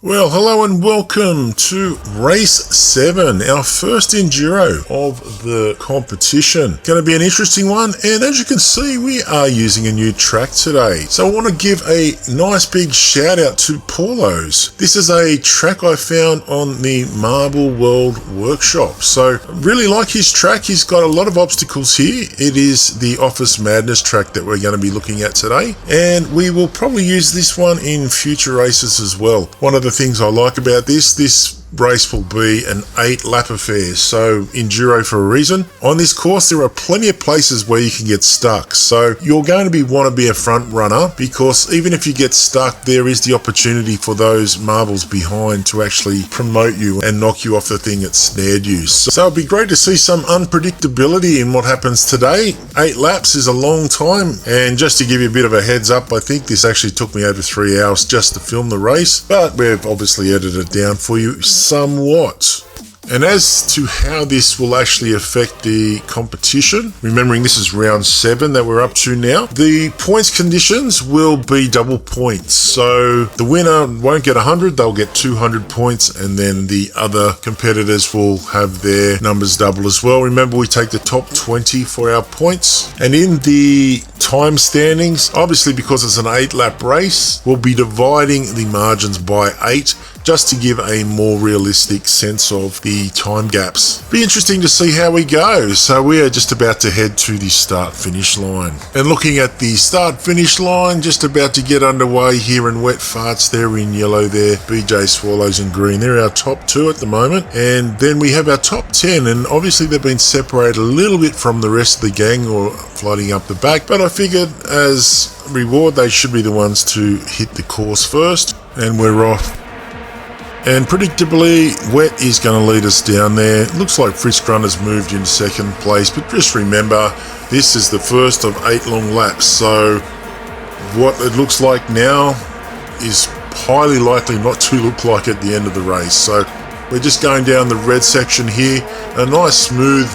Well, hello and welcome to Race 7, our first Enduro of the competition. Going to be an interesting one, and as you can see, we are using a new track today. So I want to give a nice big shout out to Paulo's. This is a track I found on the Marble World Workshop. So really like his track. He's got a lot of obstacles here. It is the Office Madness track that we're going to be looking at today, and we will probably use this one in future races as well. One of the things I like about this race will be an 8-lap affair, so enduro for a reason. On this course there are plenty of places where you can get stuck, so you're going to want to be a front runner, because even if you get stuck, there is the opportunity for those marbles behind to actually promote you and knock you off the thing that snared you. So it'd be great to see some unpredictability in what happens today. 8 laps is a long time, and just to give you a bit of a heads up, I think this actually took me over 3 hours just to film the race, but we've obviously edited it down for you somewhat. And as to how this will actually affect the competition, remembering this is round 7 that we're up to now, the points conditions will be double points. So the winner won't get 100, they'll get 200 points, and then the other competitors will have their numbers double as well. Remember, we take the top 20 for our points. And in the time standings, obviously because it's an 8-lap race, we'll be dividing the margins by 8, just to give a more realistic sense of the time gaps. Be interesting to see how we go. So we are just about to head to the start-finish line. And looking at the start-finish line, just about to get underway here in Wet Farts there in yellow there, BJ Swallows in green. They're our top 2 at the moment. And then we have our top 10, and obviously they've been separated a little bit from the rest of the gang, or floating up the back, but I figured as reward they should be the ones to hit the course first. And we're off. And predictably, Wet is going to lead us down there. Looks like Frisk Runner's moved into second place, but just remember, this is the first of 8 long laps, so what it looks like now is highly likely not to look like at the end of the race. So we're just going down the red section here, a nice smooth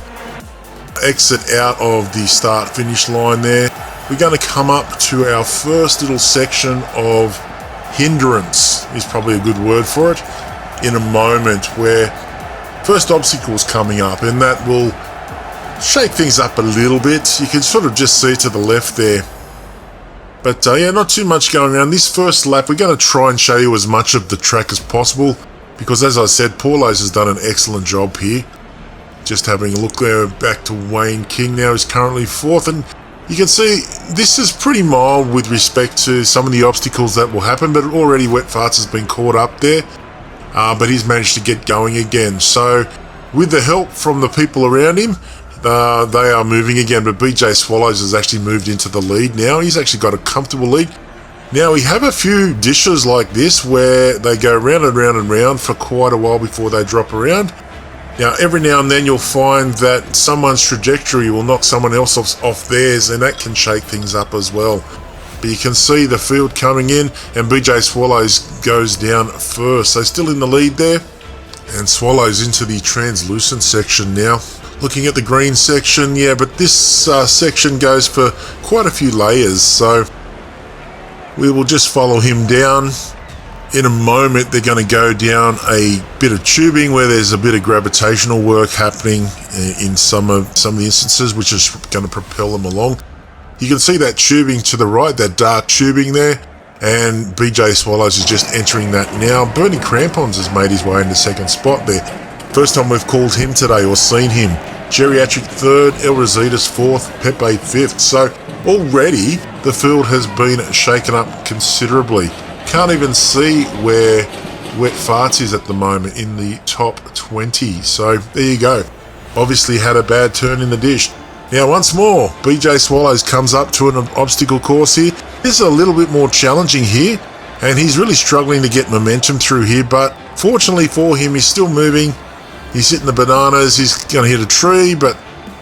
exit out of the start-finish line there. We're going to come up to our first little section of hindrance, is probably a good word for it, in a moment, where first obstacle's coming up, and that will shake things up a little bit. You can sort of just see to the left there, but yeah, not too much going around. This first lap we're going to try and show you as much of the track as possible, because as I said, Paulo's has done an excellent job here. Just having a look there, back to Wayne King now, is currently 4th, and you can see this is pretty mild with respect to some of the obstacles that will happen, but already Wet Farts has been caught up there, but he's managed to get going again. So with the help from the people around him, they are moving again, but BJ Swallows has actually moved into the lead now. He's actually got a comfortable lead. Now we have a few dishes like this where they go round and round and round for quite a while before they drop around. Now, every now and then you'll find that someone's trajectory will knock someone else off theirs, and that can shake things up as well. But you can see the field coming in, and BJ Swallows goes down first. So still in the lead there, and Swallows into the translucent section now. Looking at the green section, yeah, but this section goes for quite a few layers, so we will just follow him down. In a moment, they're going to go down a bit of tubing where there's a bit of gravitational work happening in some of the instances, which is going to propel them along. You can see that tubing to the right, that dark tubing there, and BJ Swallows is just entering that now. Bernie Crampons has made his way into second spot there. First time we've called him today or seen him. Geriatric 3rd, El Rositas 4th, Pepe 5th. So already the field has been shaken up considerably. Can't even see where Wet Farts is at the moment in the top 20. So there you go. Obviously had a bad turn in the dish. Now once more, BJ Swallows comes up to an obstacle course here. This is a little bit more challenging here, and he's really struggling to get momentum through here, but fortunately for him, he's still moving. He's hitting the bananas. He's going to hit a tree, but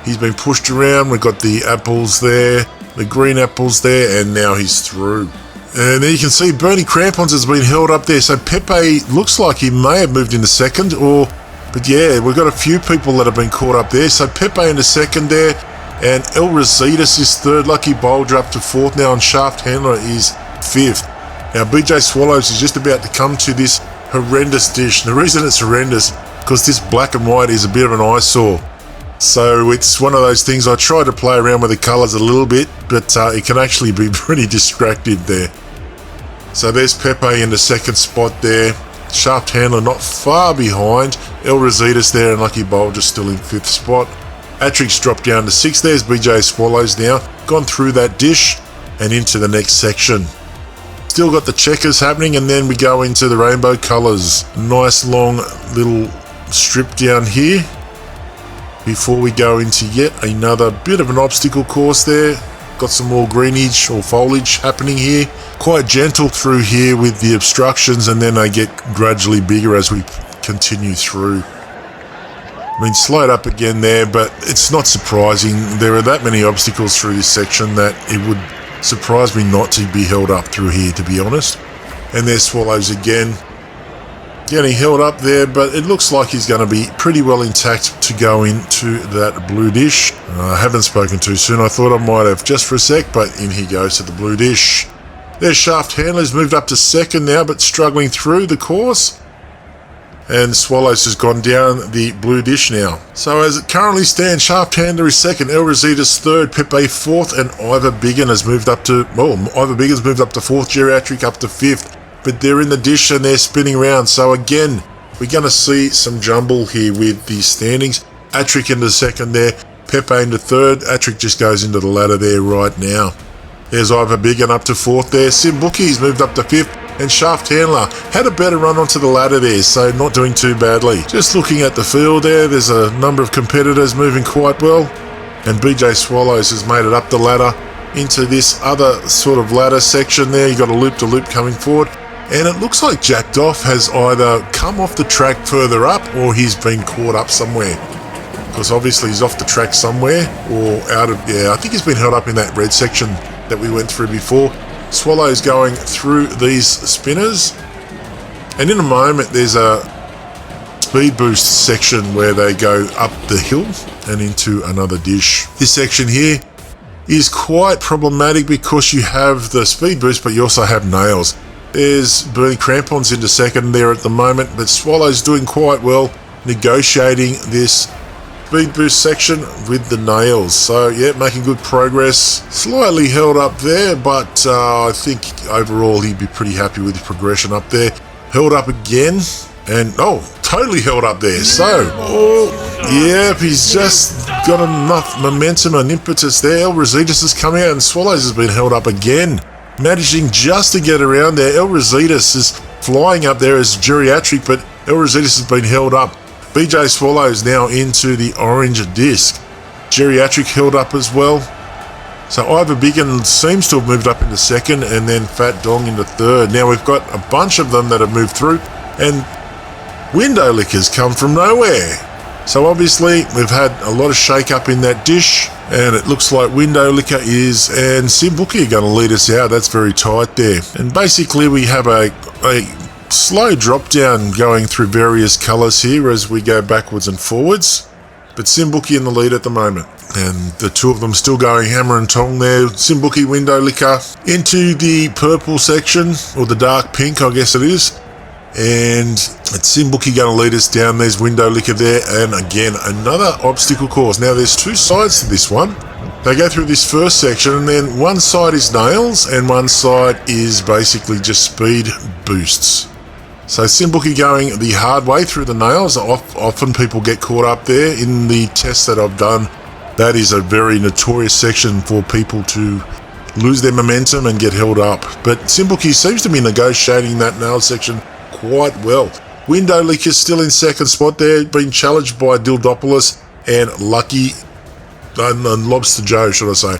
he's been pushed around. We've got the apples there, the green apples there, and now he's through. And there you can see Bernie Crampons has been held up there. So Pepe looks like he may have moved into second, but yeah, we've got a few people that have been caught up there. So Pepe into second there, and El Rositas is 3rd. Lucky Bulger up to 4th now, and Shaft Handler is 5th. Now BJ Swallows is just about to come to this horrendous dish. The reason it's horrendous, because this black and white is a bit of an eyesore. So it's one of those things, I try to play around with the colours a little bit, but it can actually be pretty distracting there. So there's Pepe in the second spot there. Shaft Handler not far behind. El Rositas there and Lucky Bulger still in 5th spot. Atrix dropped down to 6th. There's BJ Swallows now. Gone through that dish and into the next section. Still got the checkers happening, and then we go into the rainbow colours. Nice long little strip down here before we go into yet another bit of an obstacle course there. Got some more greenage or foliage happening here. Quite gentle through here with the obstructions, and then they get gradually bigger as we continue through. I mean, slowed up again there, but it's not surprising. There are that many obstacles through this section that it would surprise me not to be held up through here, to be honest. And there's Swallows again. Getting held up there, but it looks like he's going to be pretty well intact to go into that blue dish. I haven't spoken too soon. I thought I might have just for a sec, but in he goes to the blue dish. There's Shaft Handler's moved up to 2nd now, but struggling through the course. And Swallows has gone down the blue dish now. So as it currently stands, Shaft Handler is 2nd, El Rositas 3rd, Pepe 4th, and Ivor Biggin has moved up to, Ivor Biggin's moved up to 4th, Geriatric up to 5th. But they're in the dish and they're spinning around. So again, we're going to see some jumble here with the standings. Atric into 2nd there, Pepe into 3rd. Atric just goes into the ladder there right now. There's Ivor Biggin up to 4th there. Simbuki's moved up to 5th. And Shaft Handler had a better run onto the ladder there, so not doing too badly. Just looking at the field there's a number of competitors moving quite well. And BJ Swallows has made it up the ladder into this other sort of ladder section there. You got a loop-to-loop coming forward. And it looks like Jack Doff has either come off the track further up or he's been caught up somewhere. Because obviously he's off the track somewhere or out of, I think he's been held up in that red section that we went through before. Swallow's going through these spinners. And in a moment there's a speed boost section where they go up the hill and into another dish. This section here is quite problematic because you have the speed boost but you also have nails. There's Bernie Crampons into 2nd there at the moment, but Swallow's doing quite well negotiating this speed boost section with the nails. So yeah, making good progress. Slightly held up there, but I think overall he'd be pretty happy with the progression up there. Held up again, and totally held up there. So, he's just got enough momentum and impetus there. El Rositas has come out and Swallows has been held up again. Managing just to get around there. El Rositas is flying up there as Geriatric, but El Rositas has been held up. BJ Swallows now into the orange disc. Geriatric held up as well. So Ivor Biggin seems to have moved up into 2nd, and then Fat Dong into 3rd. Now we've got a bunch of them that have moved through, and Window Lickers come from nowhere. So obviously we've had a lot of shake up in that dish, and it looks like Window Licker and Simbuki are going to lead us out. That's very tight there. And basically we have a slow drop down going through various colours here as we go backwards and forwards. But Simbuki in the lead at the moment. And the two of them still going hammer and tong there. Simbuki, Window Licker into the purple section, or the dark pink I guess it is. And it's Simbuki going to lead us down. There's Window Licker there, and again another obstacle course. Now there's two sides to this one. They go through this first section, and then one side is nails and one side is basically just speed boosts. So Simbuki going the hard way through the nails. Often people get caught up there. In the tests that I've done, that is a very notorious section for people to lose their momentum and get held up. But Simbuki seems to be negotiating that nail section quite well. Window Licker still in 2nd spot there, being challenged by Dildopoulos and Lucky and Lobster Joe, should I say.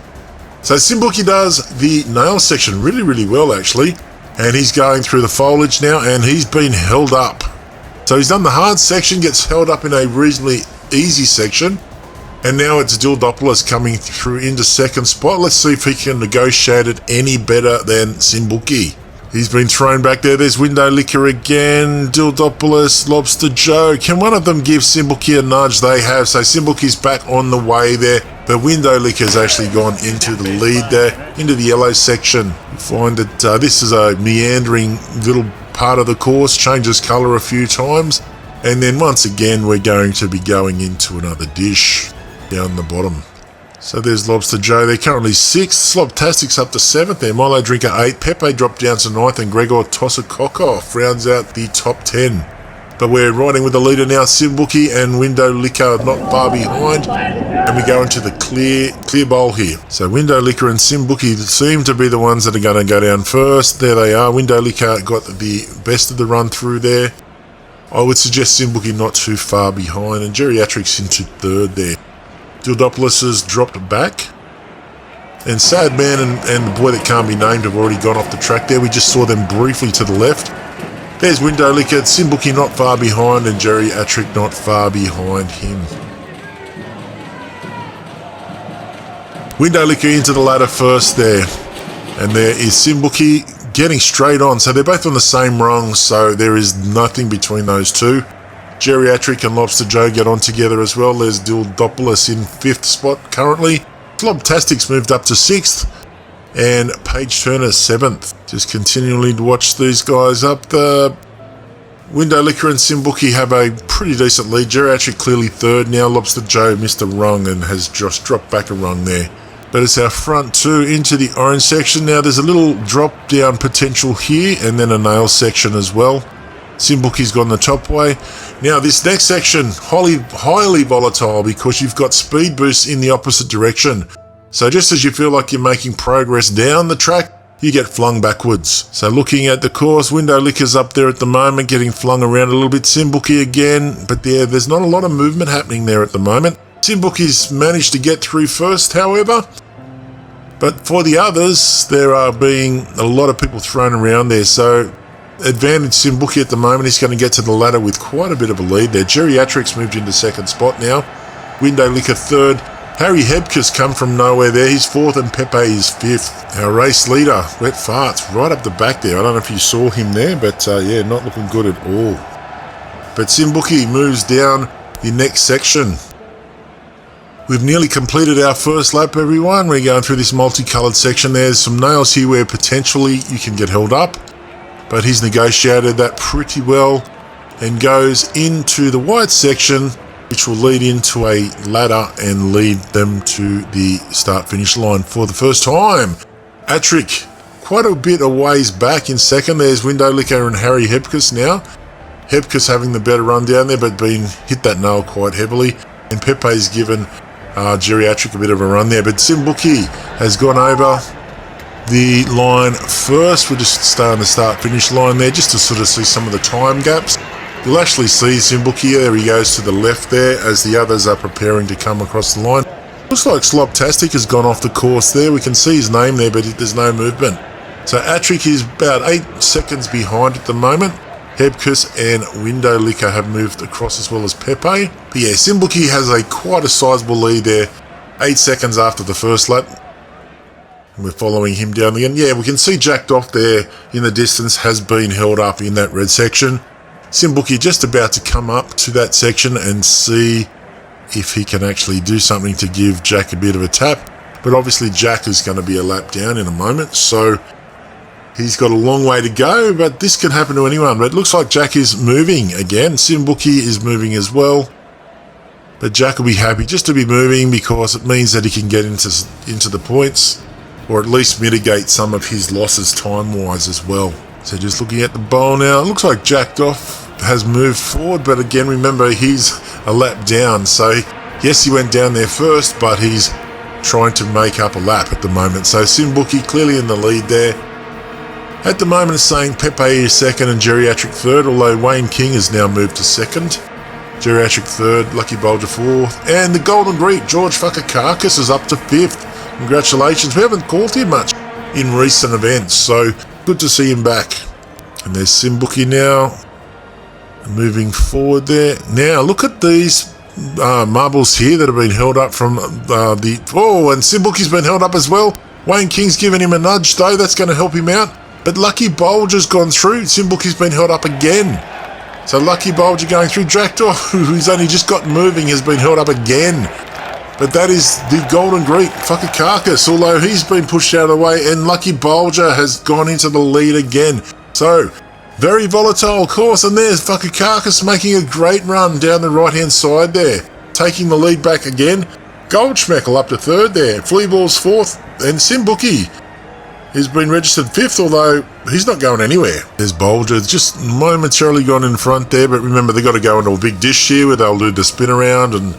So Simbuki does the nail section really, really well actually, and he's going through the foliage now, and he's been held up. So he's done the hard section, gets held up in a reasonably easy section, and now it's Dildopoulos coming through into 2nd spot. Let's see if he can negotiate it any better than Simbuki. He's been thrown back there. There's Window Licker again. Dildopoulos, Lobster Joe. Can one of them give Simbuki a nudge? They have. So Simbuki's back on the way there. But Window Licker's actually gone into the lead there, into the yellow section. You find that this is a meandering little part of the course, changes colour a few times, and then once again we're going to be going into another dish down the bottom. So there's Lobster Joe, they're currently 6th, Slobtastic's up to 7th there, Milo Drinker 8, Pepe dropped down to 9th, and Gregor Tossakokoff rounds out the top 10. But we're riding with the leader now, Simbuki and Window Liquor not far behind, and we go into the clear bowl here. So Window Liquor and Simbuki seem to be the ones that are going to go down first. There they are, Window Liquor got the best of the run through there. I would suggest Simbuki not too far behind, and Geriatrics into 3rd there. Dildopoulos has dropped back, and Sad Man and the boy that can't be named have already gone off the track there. We just saw them briefly to the left. There's Window Liquor, Simbuki not far behind, and Geriatric not far behind him. Window Liquor into the ladder first there, and there is Simbuki getting straight on. So they're both on the same rung, so there is nothing between those two. Geriatric and Lobster Joe get on together as well. There's Dildopoulos in 5th spot currently. Slobtastic's moved up to 6th. And Page Turner 7th. Just continually to watch these guys up. The Window Liquor and Simbuki have a pretty decent lead. Geriatric clearly 3rd now. Lobster Joe missed a rung and has just dropped back a rung there. But it's our front 2 into the orange section. Now there's a little drop down potential here, and then a nail section as well. Simbuki's gone the top way. Now this next section, highly volatile, because you've got speed boosts in the opposite direction. So just as you feel like you're making progress down the track, you get flung backwards. So looking at the course, Window Liquor's up there at the moment, getting flung around a little bit. Simbuki again, but there's not a lot of movement happening there at the moment. Simbuki's managed to get through first, however. But for the others, there are being a lot of people thrown around there. So advantage Simbuki at the moment. He's going to get to the ladder with quite a bit of a lead there. Geriatrics moved into 2nd spot now. Window Liquor 3rd. Harry Hebker's come from nowhere there. He's 4th and Pepe is 5th. Our race leader, Wet Farts, right up the back there. I don't know if you saw him there, but yeah, not looking good at all. But Simbuki moves down the next section. We've nearly completed our first lap, everyone. We're going through this multicoloured section. There's some nails here where potentially you can get held up, but he's negotiated that pretty well and goes into the white section, which will lead into a ladder and lead them to the start-finish line for the first time. Atrick, quite a bit of ways back in 2nd. There's Window Liquor and Harry Hebkes now. Hebkes having the better run down there, but been hit that nail quite heavily. And Pepe's given Geriatric a bit of a run there. But Simbuki has gone over the line first. We'll just stay on the start-finish line there just to sort of see some of the time gaps. You'll actually see Simbuki, there he goes to the left there as the others are preparing to come across the line. Looks like Slobtastic has gone off the course there. We can see his name there, but there's no movement. So Atrick is about 8 seconds behind at the moment. Hebkes and Window Liquor have moved across as well as Pepe. But yeah, Simbuki has quite a sizable lead there, 8 seconds after the first lap. And we're following him down again. Yeah, we can see Jacked Off there in the distance has been held up in that red section. Simbuki just about to come up to that section and see if he can actually do something to give Jack a bit of a tap. But obviously Jack is going to be a lap down in a moment, so he's got a long way to go, but this can happen to anyone. But it looks like Jack is moving again. Simbuki is moving as well. But Jack will be happy just to be moving because it means that he can get into the points, or at least mitigate some of his losses time-wise as well. So just looking at the bowl now, it looks like Jacked Off has moved forward, but again, remember, he's a lap down. So yes, he went down there first, but he's trying to make up a lap at the moment. So Simbuki clearly in the lead there. At the moment, it's saying Pepe is 2nd and Geriatric 3rd, although Wayne King has now moved to 2nd. Geriatric 3rd, Lucky Bulger 4th, and the Golden Greek, George Fuckakarkas, is up to 5th. Congratulations. We haven't called him much in recent events, so good to see him back. And there's Simbuki now, moving forward there. Now, look at these marbles here that have been held up from and Simbuki's been held up as well. Wayne King's given him a nudge, though. That's going to help him out. But Lucky Bulger's gone through. Simbuki's been held up again. So Lucky Bulger going through. Dractor, who's only just got moving, has been held up again. But that is the Golden Greek, Fuckakarkas, although he's been pushed out of the way, and Lucky Bulger has gone into the lead again. So Very volatile course, and there's Fucker Carcass making a great run down the right-hand side there. Taking the lead back again. Goldschmeckel up to third there. Fleaball's fourth, and Simbuki has been registered fifth, although he's not going anywhere. There's Bolger, just momentarily gone in front there, but remember they've got to go into a big dish here where they'll do the spin around and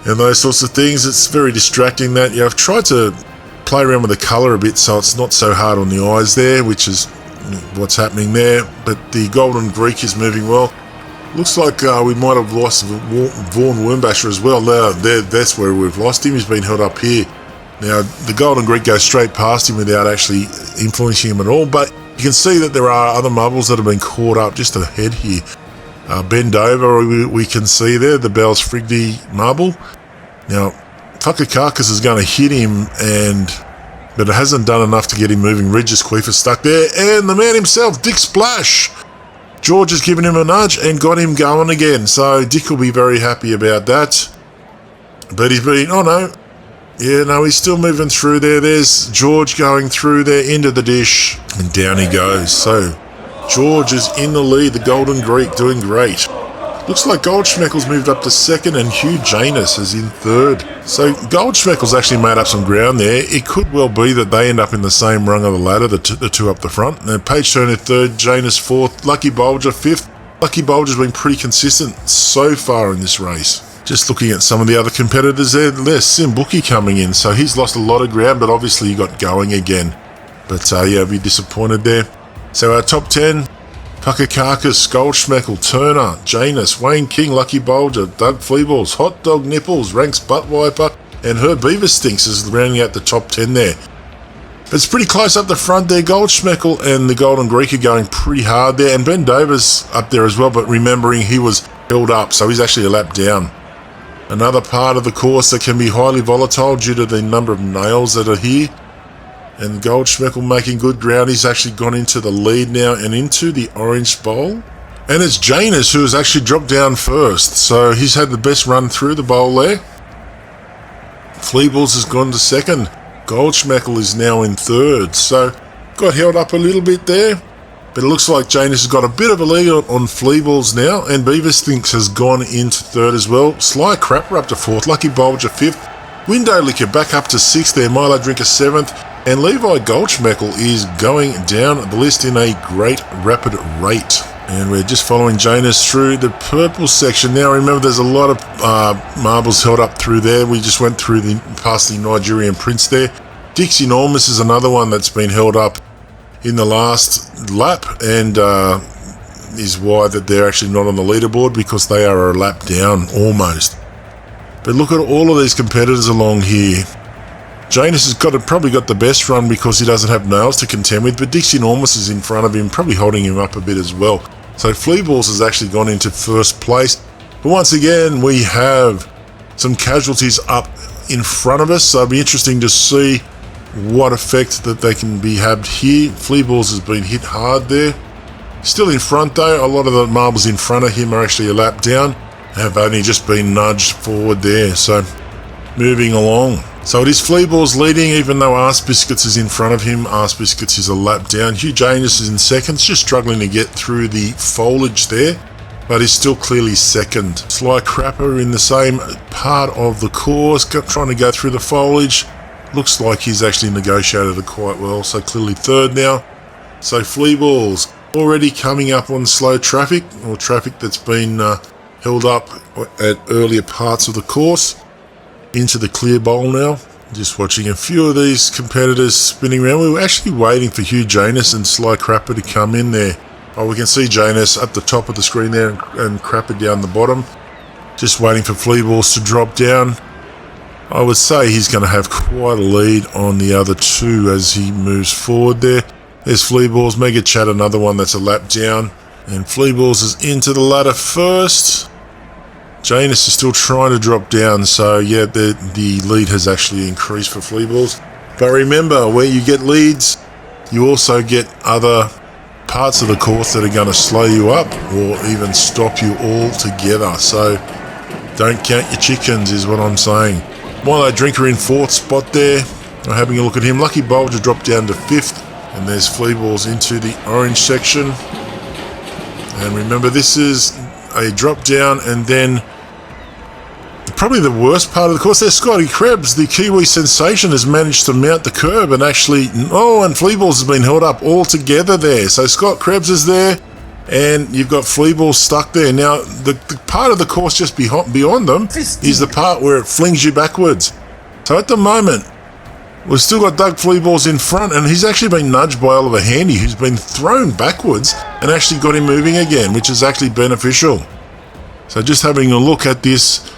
those sorts of things. It's very distracting that. Yeah, I've tried to play around with the colour a bit so it's not so hard on the eyes there, which is what's happening there. But the Golden Greek is moving well. Looks like we might have lost Vaughan Wormbasher as well. Now, that's where we've lost him. He's been held up here. Now, the Golden Greek goes straight past him without actually influencing him at all. But you can see that there are other marbles that have been caught up just ahead here. Bend over, we can see there, the Bell's Frigdy marble. Now, Fucker Carcass is going to hit him, but it hasn't done enough to get him moving. Regis Queef is stuck there. And the man himself, Dick Splash. George has given him a nudge and got him going again. So Dick will be very happy about that. But he's been, oh no. Yeah, no, he's still moving through there. There's George going through there into the dish. And down he goes. So George is in the lead. The Golden Greek doing great. Looks like Goldschmeckel's moved up to second and Hugh Janus is in third. So Goldschmeckel's actually made up some ground there. It could well be that they end up in the same rung of the ladder, the two up the front. And Page Turner third, Janus fourth, Lucky Bolger fifth. Lucky Bolger's been pretty consistent so far in this race. Just looking at some of the other competitors there's Simbuki coming in. So he's lost a lot of ground, but obviously he got going again. But yeah, I'll be disappointed there. So our top 10... Fucker Carcass, Goldschmeckel, Turner, Janus, Wayne King, Lucky Bolger, Doug Fleaballs, Hot Dog Nipples, Ranks Butt Wiper, and Herb Beaver Stinks is rounding out the top 10 there. But it's pretty close up the front there. Goldschmeckel and the Golden Greek are going pretty hard there, and Ben Dover's up there as well, but remembering he was held up, so he's actually a lap down. Another part of the course that can be highly volatile due to the number of nails that are here. And Goldschmeckel making good ground. He's actually gone into the lead now and into the orange bowl. And it's Janus who has actually dropped down first. So he's had the best run through the bowl there. Fleaballs has gone to second. Goldschmeckel is now in third. So got held up a little bit there. But it looks like Janus has got a bit of a lead on Fleaballs now. And Beaver Stinks has gone into third as well. Sly Crapper up to fourth. Lucky Bolger fifth. Window Liquor back up to sixth there. Milo Drinker seventh. And Levi Goldschmeckel is going down the list in a great rapid rate. And we're just following Janus through the purple section. Now remember there's a lot of marbles held up through there. We just went through past the Nigerian Prince there. Dixie Enormous is another one that's been held up in the last lap. And is why that they're actually not on the leaderboard, because they are a lap down almost. But look at all of these competitors along here. Janus has probably got the best run because he doesn't have nails to contend with, but Dixie Enormous is in front of him, probably holding him up a bit as well. So Fleaballs has actually gone into first place. But once again, we have some casualties up in front of us, so it'll be interesting to see what effect that they can be had here. Fleaballs has been hit hard there. Still in front though. A lot of the marbles in front of him are actually a lap down, have only just been nudged forward there. So moving along. So it is Fleaballs leading, even though Arse Biscuits is in front of him. Arse Biscuits is a lap down. Hugh Janus is in second, just struggling to get through the foliage there, but he's still clearly second. Sly Crapper in the same part of the course, trying to go through the foliage. Looks like he's actually negotiated it quite well, so clearly third now. So Fleaballs already coming up on slow traffic, or traffic that's been held up at earlier parts of the course. Into the clear bowl now. Just watching a few of these competitors spinning around. We were actually waiting for Hugh Janus and Sly Crapper to come in there. Oh, we can see Janus up the top of the screen there and Crapper down the bottom. Just waiting for Fleaballs to drop down. I would say he's going to have quite a lead on the other two as he moves forward there. There's Fleaballs, Mega Chat, another one that's a lap down. And Fleaballs is into the ladder first. Janus is still trying to drop down, so yeah, the lead has actually increased for Fleaballs. But remember, where you get leads, you also get other parts of the course that are going to slow you up or even stop you altogether. So don't count your chickens is what I'm saying. Milo Drinker in fourth spot there. I'm having a look at him. Lucky Bolger dropped down to fifth, And there's Fleeballs into the orange section. And remember, this is a drop down, and then probably the worst part of the course, there's Scotty Krebs, the Kiwi sensation, has managed to mount the curb and actually, and Fleeballs has been held up all together there. So Scott Krebs is there, and you've got Fleeballs stuck there. Now, the part of the course just beyond them is the part where it flings you backwards. So at the moment, we've still got Doug Fleeballs in front, and he's actually been nudged by Oliver Handy, who's been thrown backwards and actually got him moving again, which is actually beneficial. So just having a look at this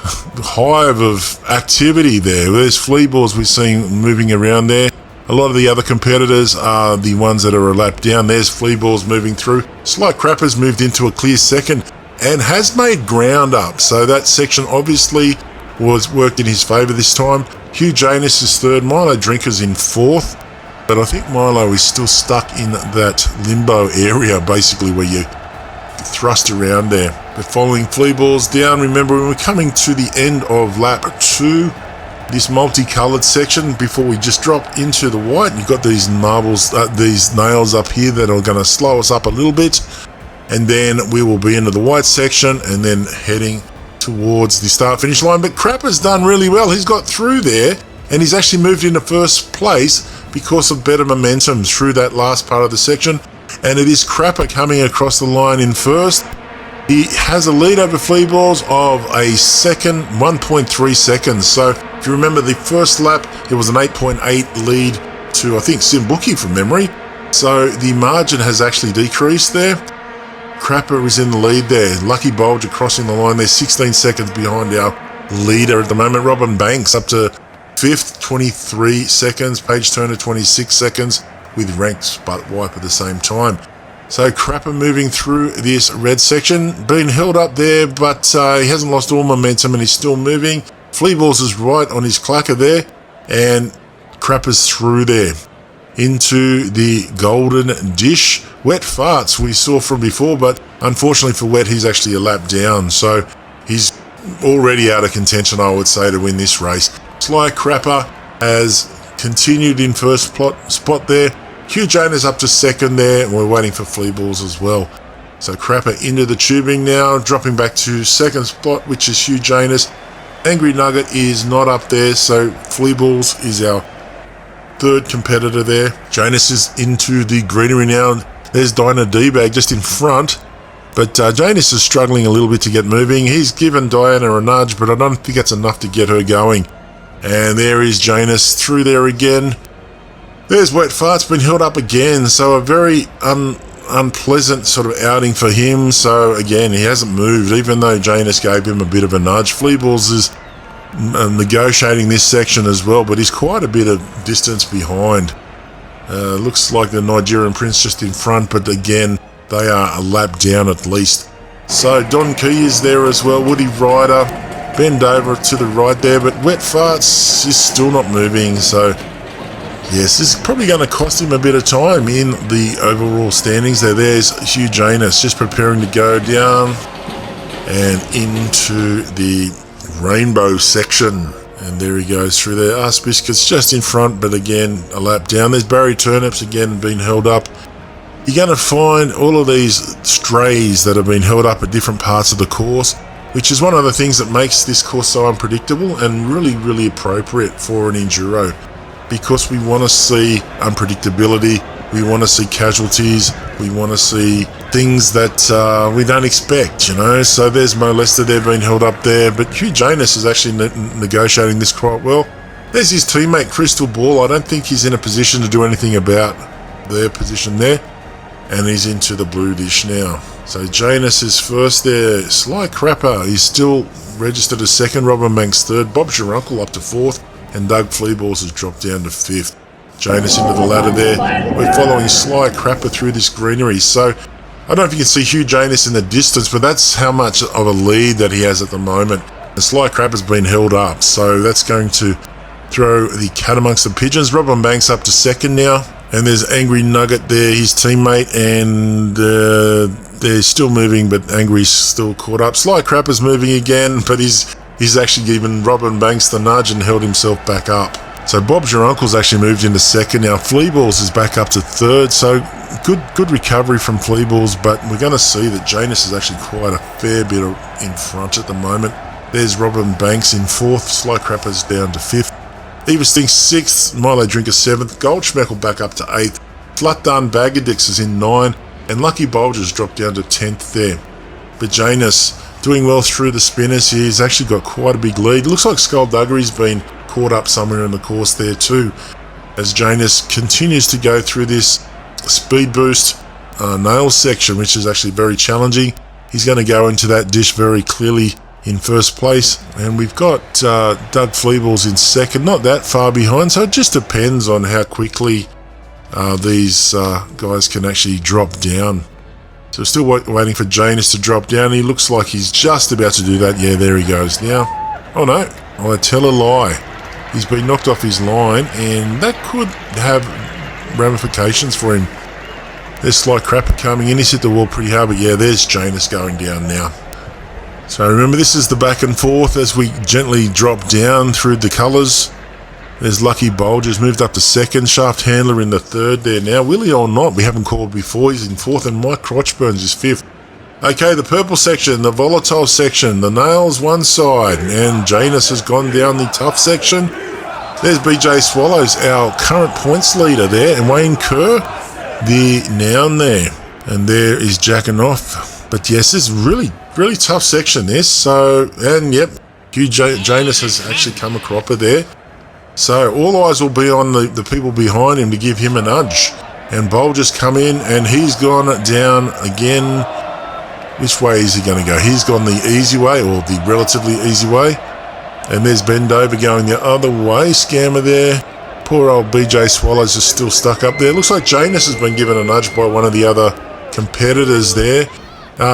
hive of activity there. There's Fleeballs we're seeing moving around there. A lot of the other competitors are the ones that are a lap down. There's Fleeballs moving through. Sly Crapper's moved into a clear second and has made ground up. So that section obviously was worked in his favour this time. Hugh Janus is third. Milo Drinker's in fourth. But I think Milo is still stuck in that limbo area, basically, where you thrust around there. But following Fleeballs down, remember, when we're coming to the end of lap 2, this multicoloured section, before we just drop into the white, you've got these marbles, these nails up here that are going to slow us up a little bit. And then we will be into the white section and then heading towards the start-finish line. But Crapper's done really well. He's got through there, and he's actually moved into first place because of better momentum through that last part of the section. And it is Crapper coming across the line in first. He has a lead over Fleeballs of a second, 1.3 seconds. So if you remember the first lap, it was an 8.8 lead to, I think, Simbuki from memory. So the margin has actually decreased there. Crapper is in the lead there. Lucky Bulger crossing the line there, 16 seconds behind our leader at the moment. Robin Banks up to 5th, 23 seconds. Paige Turner, 26 seconds, with ranked Sput Wipe at the same time. So Crapper moving through this red section, being held up there, but he hasn't lost all momentum and he's still moving. Fleeballs is right on his clacker there, and Crapper's through there into the golden dish. Wet Farts we saw from before, but unfortunately for Wet, he's actually a lap down, so he's already out of contention, I would say, to win this race. Sly Crapper has continued in first spot there. Hugh Janus up to second there, and we're waiting for Fleeballs as well. So Crapper into the tubing now, dropping back to second spot, which is Hugh Janus. Angry Nugget is not up there, so Fleeballs is our third competitor there. Janus is into the greenery now. There's Dinah D-Bag just in front, but Janus is struggling a little bit to get moving. He's given Diana a nudge, but I don't think that's enough to get her going. And there is Janus through there again. There's Wet Fart's been held up again, so a very unpleasant sort of outing for him. So again, he hasn't moved, even though Janus gave him a bit of a nudge. Fleeballs is negotiating this section as well, but he's quite a bit of distance behind. Looks like the Nigerian Prince just in front, but again, they are a lap down at least. So Don Key is there as well, Woody Ryder, bend over to the right there, but Wet Farts is still not moving, so yes, this is probably going to cost him a bit of time in the overall standings there. There's Hugh Janus just preparing to go down and into the rainbow section. And there he goes through there. Ask Biscuits just in front, but again, a lap down. There's Barry Turnips again being held up. You're going to find all of these strays that have been held up at different parts of the course, which is one of the things that makes this course so unpredictable and really, really appropriate for an enduro. Because we want to see unpredictability, we want to see casualties, we want to see things that we don't expect, you know. So there's Mo Lester there being held up there, but Hugh Janus is actually negotiating this quite well. There's his teammate Crystal Ball. I don't think he's in a position to do anything about their position there, and he's into the blue dish now. So Janus is first there. Sly Crapper is still registered as second. Robin Banks third. Bob Sharunkle up to fourth. And Doug Fleeballs has dropped down to fifth. Janus into the ladder there. We're following Sly Crapper through this greenery. So I don't know if you can see Hugh Janus in the distance, but that's how much of a lead that he has at the moment. And Sly Crapper's been held up, so that's going to throw the cat amongst the pigeons. Robin Banks up to second now. And there's Angry Nugget there, his teammate, and they're still moving, but Angry's still caught up. Sly Crapper's moving again, but he's actually given Robin Banks the nudge and held himself back up. So Bob's Your Uncle's actually moved into second. Now Fleaballs is back up to third. So good recovery from Fleaballs, but we're going to see that Janus is actually quite a fair bit in front at the moment. There's Robin Banks in fourth. Sly Crapper's down to fifth. Eva Stinks sixth. Milo Drinker seventh. Goldschmeckel back up to eighth. Flutdarn Bagadix is in nine. And Lucky Bulger's dropped down to 10th there. But Janus doing well through the spinners. He's actually got quite a big lead. Looks like Skullduggery's been caught up somewhere in the course there too, as Janus continues to go through this speed boost nails section, which is actually very challenging. He's going to go into that dish very clearly in first place, and we've got Doug Fleaballs in second, not that far behind, so it just depends on how quickly these guys can actually drop down. So we're still waiting for Janus to drop down. He looks like he's just about to do that. Yeah, there he goes now. Oh no, I tell a lie. He's been knocked off his line, and that could have ramifications for him. There's Sly Crapper coming in. He's hit the wall pretty hard, but yeah, there's Janus going down now. So remember, this is the back and forth as we gently drop down through the colours. There's Lucky Bulger's moved up to second. Shaft Handler in the third there now. Willie or not, we haven't called before. He's in fourth, and Mike Crotchburns is fifth. Okay, the purple section, the volatile section, the nails one side, and Janus has gone down the tough section. There's BJ Swallows, our current points leader there, and Wayne Kerr, the noun there. And there is jacking off. But yes, this is really tough section, this. So, and yep, Hugh Janus has actually come a cropper there. So all eyes will be on the people behind him to give him a nudge. And Bulger's come in, and he's gone down again. Which way is he going to go? He's gone the easy way, or the relatively easy way. And there's Ben Dover going the other way. Scammer there. Poor old BJ Swallows is still stuck up there. Looks like Janus has been given a nudge by one of the other competitors there.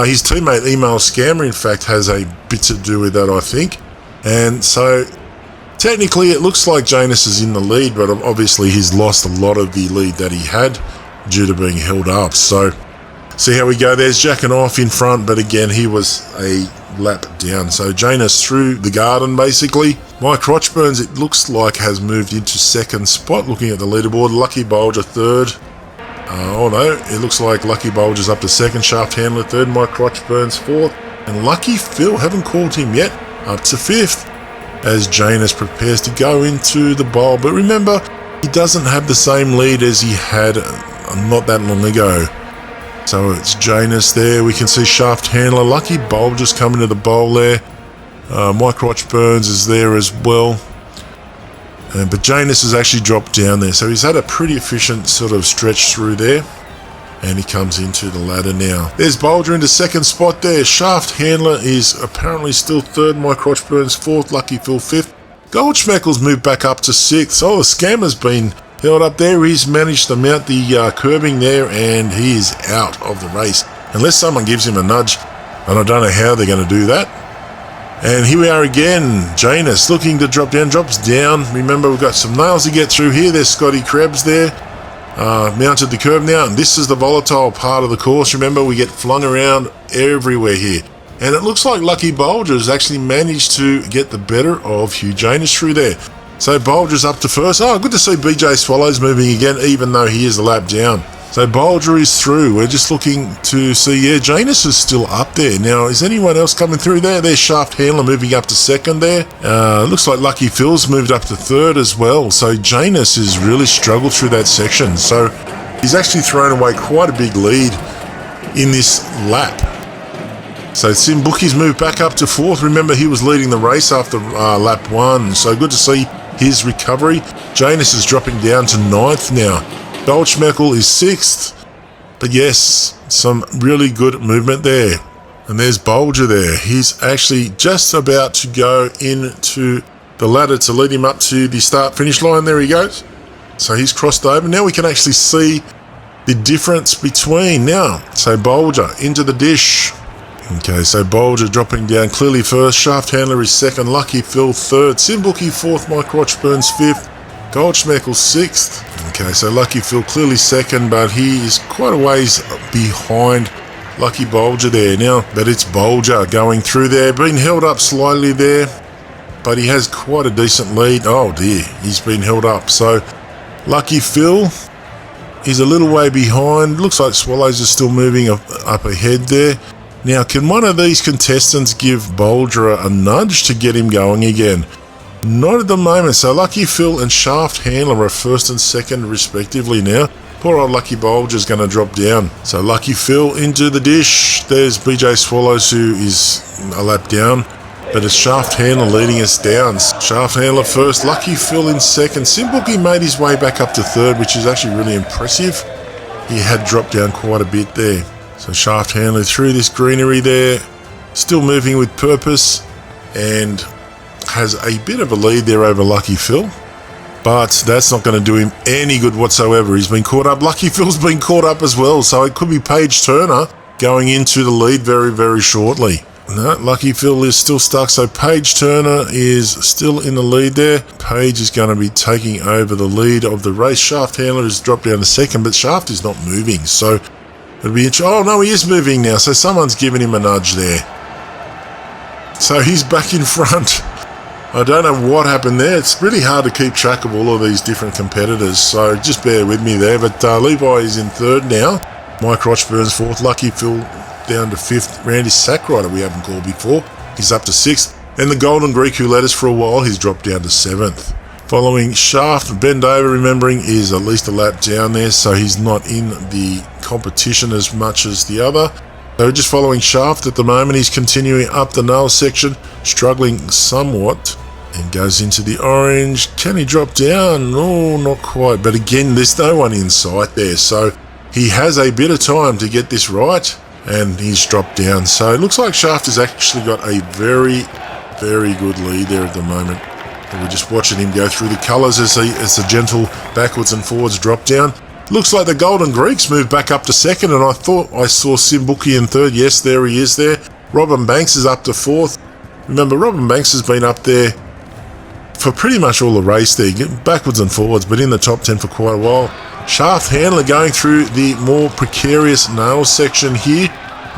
His teammate Email Scammer, in fact, has a bit to do with that, I think. And so technically it looks like Janus is in the lead, but obviously he's lost a lot of the lead that he had due to being held up. So see how we go. There's jacking off in front, but again, he was a lap down. So Janus through the garden, basically. Mike Crotchburns, it looks like, has moved into second spot, looking at the leaderboard. Lucky Bulger third. Oh no, it looks like Lucky Bulger's up to second. Shaft Handler third. Mike Crotchburns fourth. And Lucky Phil, haven't called him yet, up to fifth, as Janus prepares to go into the bowl. But remember, he doesn't have the same lead as he had not that long ago. So it's Janus there. We can see Shaft Handler. Lucky Bulger's coming to the bowl there. Mike Crotchburns is there as well. But Janus has actually dropped down there. So he's had a pretty efficient sort of stretch through there. And he comes into the ladder now. There's Bulger into second spot there. Shaft Handler is apparently still third. Mike Crotchburns fourth. Lucky Phil fifth. Goldschmeckel's moved back up to sixth. Oh, the Scammer's been held up there. He's managed to mount the curbing there, and he is out of the race. Unless someone gives him a nudge. And I don't know how they're going to do that. And here we are again. Janus looking to drop down. Drops down. Remember, we've got some nails to get through here. There's Scotty Krebs there. Mounted the curb now, and this is the volatile part of the course. Remember, we get flung around everywhere here, and it looks like Lucky Bulger has actually managed to get the better of Hugh Janus through there. So Bulger's up to first. Oh, good to see BJ Swallows moving again, even though he is a lap down. So Bulger is through. We're just looking to see, yeah, Janus is still up there. Now, is anyone else coming through there? There's Shaft Handler moving up to second there. Looks like Lucky Phil's moved up to third as well. So Janus has really struggled through that section. So he's actually thrown away quite a big lead in this lap. So Simbuki's moved back up to fourth. Remember, he was leading the race after lap one. So good to see his recovery. Janus is dropping down to ninth now. Goldschmeckel is sixth, but yes, some really good movement there. And there's Bulger there. He's actually just about to go into the ladder to lead him up to the start-finish line. There he goes. So he's crossed over. Now we can actually see the difference between now. So Bulger into the dish. Okay, so Bulger dropping down clearly first. Shaft Handler is second. Lucky Phil third. Simbuki fourth. Mike Crotchburns fifth. Goldschmeckel sixth. Okay, so Lucky Phil clearly second, but he is quite a ways behind Lucky Bulger there now. But it's Bulger going through there, being held up slightly there but he has quite a decent lead. Oh dear, he's been held up. So Lucky Phil, he's a little way behind. Looks like Swallows is still moving up ahead there. Now, can one of these contestants give Boulder a nudge to get him going again? Not at the moment. So Lucky Phil and Shaft Handler are first and second respectively now. Poor old Lucky Bulger's going to drop down. So Lucky Phil into the dish. There's BJ Swallows, who is a lap down. But it's Shaft Handler leading us down. Shaft Handler first, Lucky Phil in second. Simbuki made his way back up to third, which is actually really impressive. He had dropped down quite a bit there. So Shaft Handler through this greenery there. Still moving with purpose. And has a bit of a lead there over Lucky Phil. But that's not going to do him any good whatsoever. He's been caught up. Lucky Phil's been caught up as well. So it could be Paige Turner going into the lead very, very shortly. No, Lucky Phil is still stuck. So Paige Turner is still in the lead there. Paige is going to be taking over the lead of the race. Shaft Handler has dropped down to second, but Shaft is not moving. So it'll be interesting. Oh no, he is moving now. So someone's giving him a nudge there. So he's back in front. I don't know what happened there. It's really hard to keep track of all of these different competitors, so just bear with me there. But Levi is in third now. Mike Rochburn's fourth. Lucky Phil down to fifth. Randy Sackrider, we haven't called before, he's up to sixth. And the Golden Greek, who led us for a while, he's dropped down to seventh. Following Shaft, Ben Dover, remembering, is at least a lap down there, so he's not in the competition as much as the other. So just following Shaft at the moment. He's continuing up the nail section, struggling somewhat, and goes into the orange. Can he drop down? Oh, not quite. But again, there's no one in sight there, so he has a bit of time to get this right, and he's dropped down. So it looks like Shaft has actually got a very, very good lead there at the moment. And we're just watching him go through the colours as the gentle backwards and forwards drop down. Looks like the Golden Greeks moved back up to second, and I thought I saw Simbuki in third. Yes, there he is there. Robin Banks is up to fourth. Remember, Robin Banks has been up there for pretty much all the race there, backwards and forwards, but in the top 10 for quite a while. Shaft Handler going through the more precarious nail section here,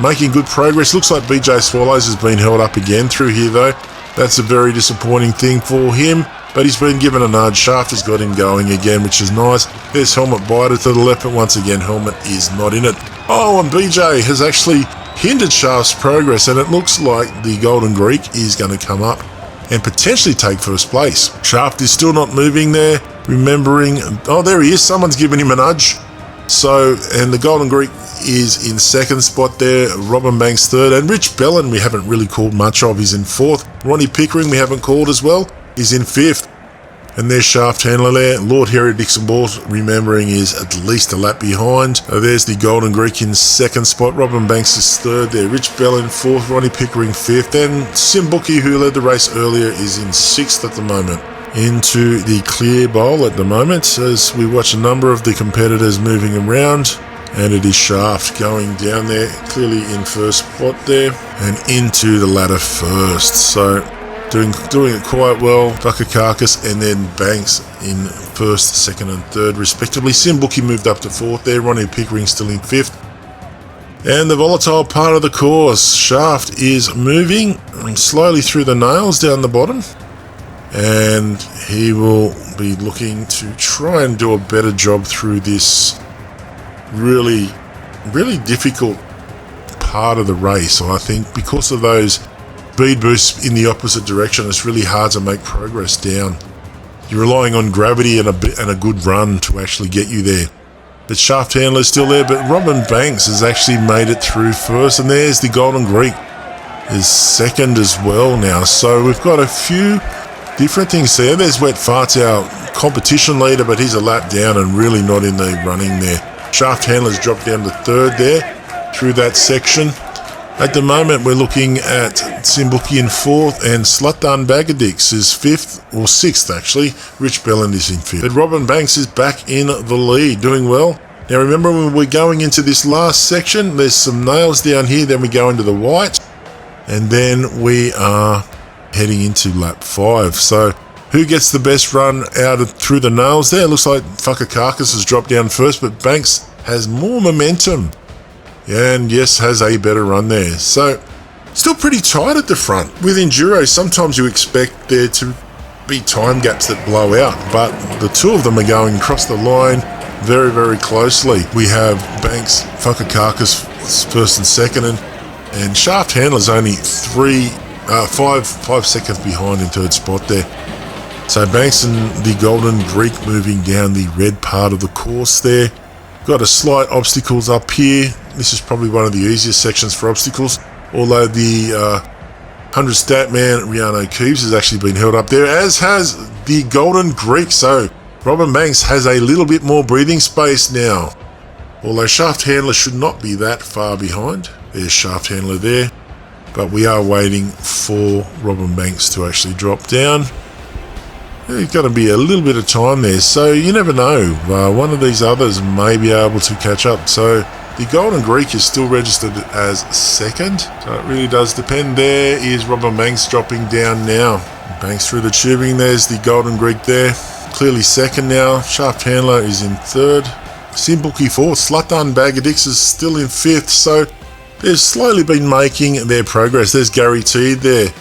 making good progress. Looks like BJ Swallows has been held up again through here though. That's a very disappointing thing for him. But he's been given a nudge. Shaft has got him going again, which is nice. There's Helmet Biter to the left, but once again, Helmet is not in it. Oh, and BJ has actually hindered Shaft's progress, and it looks like the Golden Greek is going to come up and potentially take first place. Shaft is still not moving there. Remembering, oh, there he is. Someone's giving him a nudge. So, and the Golden Greek is in second spot there. Robin Banks third, and Rich Bellin we haven't really called much of. He's in fourth. Ronnie Pickering we haven't called as well. He's in fifth. And there's Shaft Handler there. Lord Harry Dixon Balls, remembering, is at least a lap behind. There's the Golden Greek in second spot. Robin Banks is third there. Rich Bellin fourth. Ronnie Pickering fifth. And Simbuki, who led the race earlier, is in sixth at the moment. Into the clear bowl at the moment as we watch a number of the competitors moving around. And it is Shaft going down there, clearly in first spot there. And into the ladder first. So doing it quite well. Buckakarkas and then Banks in first, second and third respectively. Simbuki moved up to fourth there. Ronnie Pickering still in fifth. And the volatile part of the course, Shaft is moving slowly through the nails down the bottom. And he will be looking to try and do a better job through this really, really difficult part of the race. I think because of those speed boosts in the opposite direction, it's really hard to make progress down. You're relying on gravity and a good run to actually get you there. But Shaft Handler's still there, but Robin Banks has actually made it through first, and there's the Golden Greek is second as well now. So we've got a few different things there. There's Wet Farts, our competition leader, but he's a lap down and really not in the running there. Shaft Handler's dropped down to third there through that section. At the moment, we're looking at Simbuki in fourth, and Slutdan Bagadix is fifth, or sixth actually. Rich Bellin is in fifth. But Robin Banks is back in the lead, doing well. Now remember, when we're going into this last section, there's some nails down here, then we go into the white, and then we are heading into lap 5. So who gets the best run through the nails there? Looks like Fuckakarkas has dropped down first, but Banks has more momentum. And yes, has a better run there. So Still pretty tight at the front. With Enduro, sometimes you expect there to be time gaps that blow out, but the two of them are going across the line very, very closely. We have Banks, Fakakakis first and second, and Shaft Handler's only 5 seconds behind in third spot there. So Banks and the Golden Greek moving down the red part of the course there. Got a slight obstacles up here. This is probably one of the easiest sections for obstacles, although the 100 stat man Riano Keeves has actually been held up there, as has the Golden Greek. So Robin Banks has a little bit more breathing space now, although Shaft Handler should not be that far behind. There's Shaft Handler there, but we are waiting for Robin Banks to actually drop down. There's going to be a little bit of time there, so you never know. One of these others may be able to catch up. So the Golden Greek is still registered as second, so it really does depend. There is Robin Banks dropping down now. Banks through the tubing. There's the Golden Greek there. Clearly second now. Shaft Handler is in third. Simbuki fourth. Slutdone Bagadix is still in fifth, so they've slowly been making their progress. There's Gary Teed there.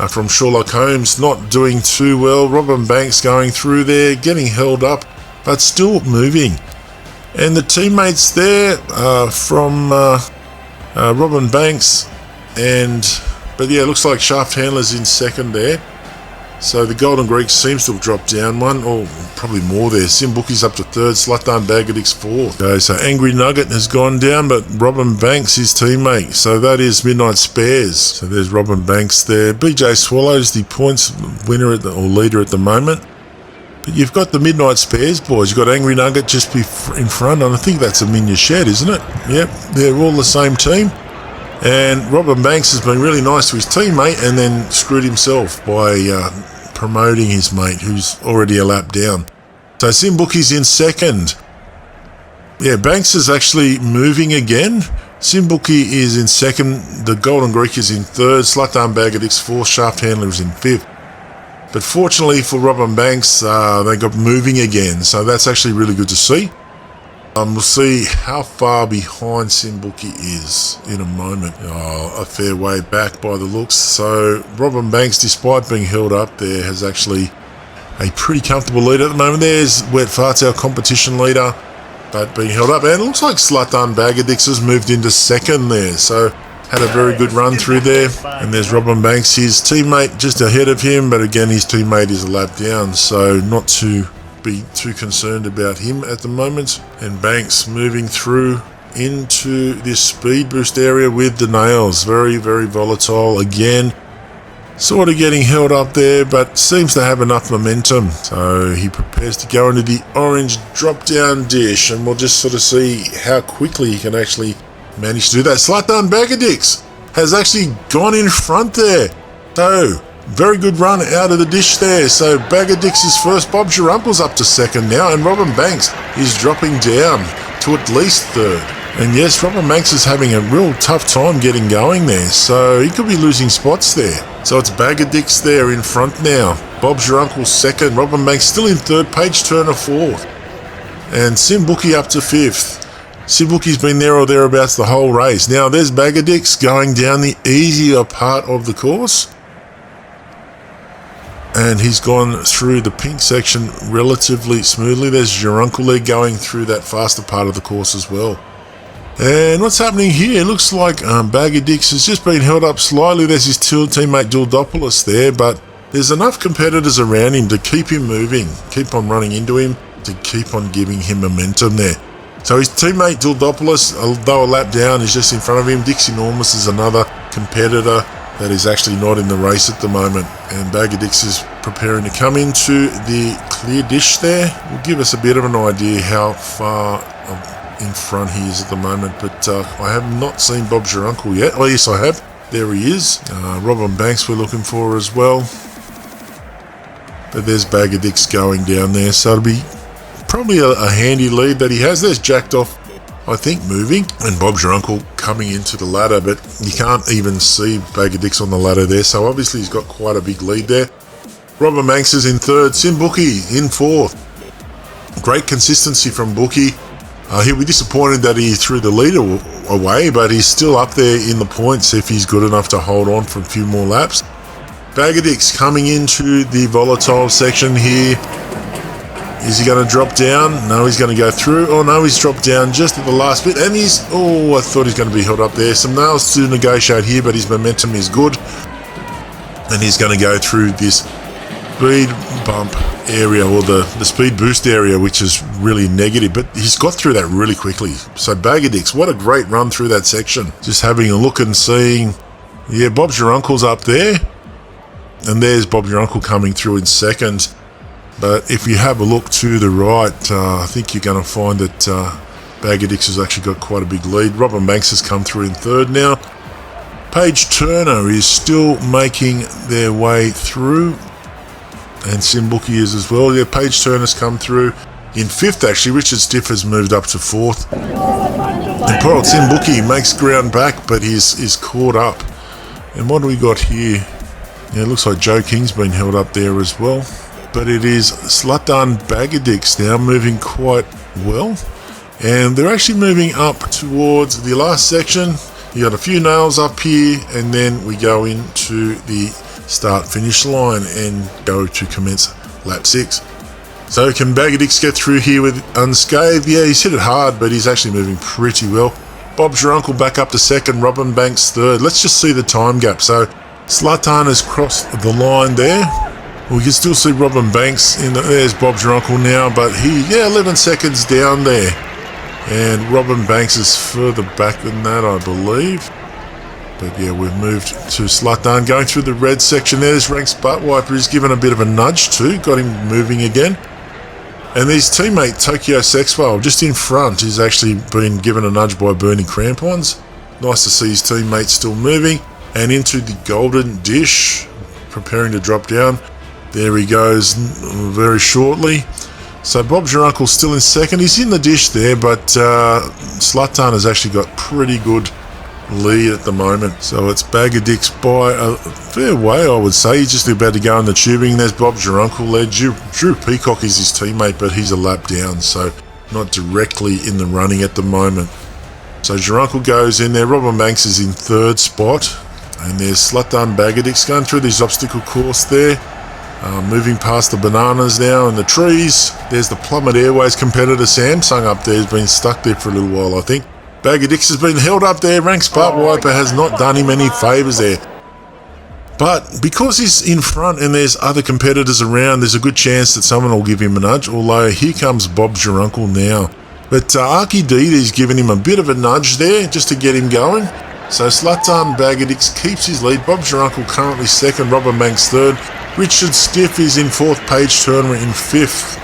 From Sherlock Holmes, not doing too well. Robin Banks going through there, getting held up, but still moving. And the teammates there from Robin Banks, but yeah, it looks like Shaft Handler's in second there. So the Golden Greek seems to have dropped down one, or probably more there. Simbuki's up to third, Slutdone Bagadix fourth. Okay, so Angry Nugget has gone down, but Robin Banks, his teammate. So that is Midnight Spares. So there's Robin Banks there. BJ Swallows, the points winner or leader at the moment. But you've got the Midnight Spares boys. You've got Angry Nugget just in front, and I think that's a Minya Shed, isn't it? Yep, they're all the same team. And Robin Banks has been really nice to his teammate and then screwed himself by promoting his mate who's already a lap down. So Simbuki's in second. Yeah, Banks is actually moving again. Simbuki is in second. The Golden Greek is in third. Slutdone Bagadix fourth. Shaft Handler is in fifth. But fortunately for Robin Banks, they got moving again. So that's actually really good to see. We'll see how far behind Simbuki is in a moment. A fair way back by the looks. So Robin Banks, despite being held up there, has actually a pretty comfortable lead at the moment. There's Wet Farts, our competition leader, but being held up. And it looks like Slutdone Bagadix has moved into second there. So had a very good run through there. And there's Robin Banks, his teammate, just ahead of him. But again, his teammate is a lap down. So not to be too concerned about him at the moment. And Banks moving through into this speed boost area with the nails. Very, very volatile again. Sort of getting held up there, but seems to have enough momentum. So he prepares to go into the orange drop down dish, and we'll just sort of see how quickly he can actually manage to do that. Slutdone Bagadix has actually gone in front there. So very good run out of the dish there. So Bagadix is first. Bob Girumple's up to second now, and Robin Banks is dropping down to at least third. And yes, Robin Banks is having a real tough time getting going there, so he could be losing spots there. So it's Bagadix there in front now. Bob Giruncle second. Robin Banks still in third. Page Turner fourth. And Simbuki up to fifth. Simbuki's been there or thereabouts the whole race. Now there's Bagadix going down the easier part of the course. And he's gone through the pink section relatively smoothly. There's Giruncle there going through that faster part of the course as well. And what's happening here? It looks like Bagadix has just been held up slightly. There's his teammate Dildopoulos there, but there's enough competitors around him to keep him moving, keep on running into him, to keep on giving him momentum there. So his teammate Dildopoulos, although a lap down, is just in front of him. Dixie Enormous is another competitor that is actually not in the race at the moment. And Bagadix is preparing to come into the clear dish there. Will give us a bit of an idea how far in front he is at the moment, but I have not seen Bob Giruncle yet. Oh yes, I have. There he is. Robin Banks we're looking for as well. But there's Bagadix going down there, so it'll be probably a handy lead that he has. There's Jacked Off, I think, moving, and Bob Giruncle coming into the ladder, but you can't even see Bagadix on the ladder there, so obviously he's got quite a big lead there. Robin Banks is in third. Simbuki in fourth. Great consistency from Bookie. He'll be disappointed that he threw the leader away, but he's still up there in the points if he's good enough to hold on for a few more laps. Bagadix coming into the volatile section here. Is he going to drop down? No, he's going to go through. Oh no, he's dropped down just at the last bit, and he's, oh, I thought he's going to be held up there. Some nails to negotiate here, but his momentum is good, and he's going to go through this speed bump area, or the speed boost area, which is really negative, but he's got through that really quickly. So Bagadix, what a great run through that section. Just having a look and seeing, yeah, Bob's your uncle's up there, and there's Bob your uncle coming through in second. But if you have a look to the right, I think you're going to find that Bagadix has actually got quite a big lead. Robin Banks has come through in third now. Paige Turner is still making their way through, and Simbuki is as well. Yeah, Paige Turner's come through in fifth actually. Richard Stiff has moved up to fourth. And poor old Simbuki makes ground back, but he's caught up. And what do we got here? Yeah, it looks like Joe King's been held up there as well. But it is Zlatan Bagadix now moving quite well. And they're actually moving up towards the last section. You got a few nails up here, and then we go into the start-finish line and go to commence lap 6. So can Bagadix get through here with unscathed? Yeah, he's hit it hard, but he's actually moving pretty well. Bob's your uncle back up to second, Robin Banks third. Let's just see the time gap. So Zlatan has crossed the line there. We can still see Robin Banks in there's Bob's your uncle now, but 11 seconds down there. And Robin Banks is further back than that, I believe. But yeah, we've moved to Zlatan going through the red section there. There's Ranks Buttwiper. He's given a bit of a nudge too, got him moving again. And his teammate Tokyo Sexwell just in front is actually been given a nudge by Bernie Crampons. Nice to see his teammates still moving. And into the golden dish, preparing to drop down. There he goes very shortly. So Bob's your uncle's still in second. He's in the dish there, but Zlatan has actually got pretty good lead at the moment. So it's Bagadix by a fair way, I would say. He's just about to go in the tubing. There's Bob's your uncle there. Drew Peacock is his teammate, but he's a lap down, so not directly in the running at the moment. So your uncle goes in there. Robin Banks is in third spot. And there's Zlatan Bagadix going through this obstacle course there. Moving past the bananas now and the trees. There's the Plummet Airways competitor Samsung up there. He's been stuck there for a little while, I think. Bagadix has been held up there. Ranks Buttwiper has not done him any favours there. But because he's in front and there's other competitors around, there's a good chance that someone will give him a nudge. Although here comes Bob's your uncle now. But Arky Didi's given him a bit of a nudge there just to get him going. So Zlatan Bagadix keeps his lead. Bob's your uncle currently second. Robin Banks third. Richard Stiff is in fourth, Paige Turner in fifth.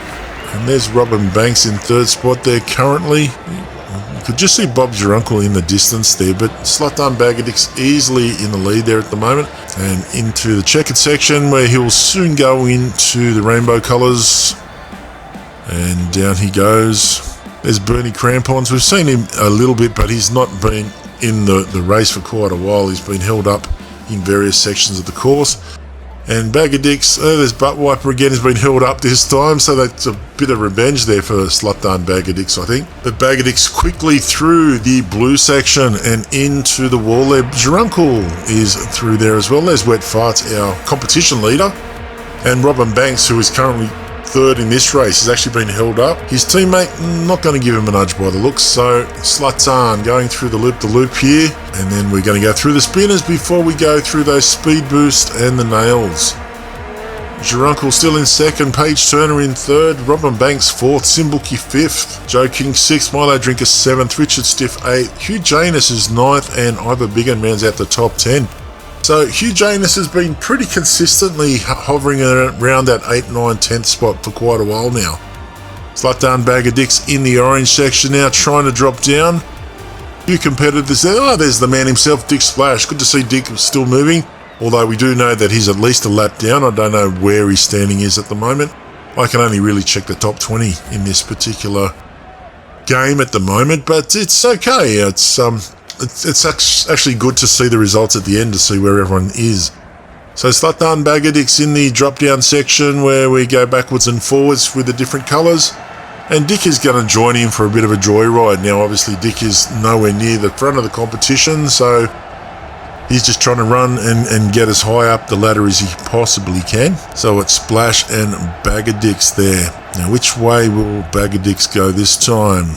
And there's Robin Banks in third spot there currently. You could just see Bob's your uncle in the distance there, but Zlatan Bagadix easily in the lead there at the moment. And into the checkered section where he will soon go into the rainbow colours. And down he goes. There's Bernie Crampons. We've seen him a little bit, but he's not been in the race for quite a while. He's been held up in various sections of the course. And Bagadix, there's Buttwiper again, has been held up this time, so that's a bit of revenge there for Zlatan Bagadix, I think. But Bagadix quickly through the blue section and into the wall there. Jurunkel is through there as well. There's Wet Farts, our competition leader. And Robin Banks, who is currently third in this race, has actually been held up. His teammate not going to give him a nudge by the looks, so Zlatan going through the loop here, and then we're going to go through the spinners before we go through those speed boost and the nails. Jurunkel still in second, Paige Turner in third, Robin Banks fourth, Simbuki fifth, Joe King sixth, Milo Drinker seventh, Richard Stiff eighth, Hugh Janus is ninth, and Ivor Biggin rounds out the top 10. So Hugh Janus has been pretty consistently hovering around that 8, 9, 10th spot for quite a while now. Zlatan Bagadix in the orange section now, trying to drop down. Few competitors there. Oh, there's the man himself, Dick Splash. Good to see Dick still moving, although we do know that he's at least a lap down. I don't know where his standing is at the moment. I can only really check the top 20 in this particular game at the moment, but it's okay. It's actually good to see the results at the end to see where everyone is. So Zlatan Bagadix in the drop down section where we go backwards and forwards with the different colours. And Dick is going to join him for a bit of a joyride. Now, obviously, Dick is nowhere near the front of the competition, so he's just trying to run and get as high up the ladder as he possibly can. So it's Splash and Bag of Dicks there. Now, which way will Bag of Dicks go this time?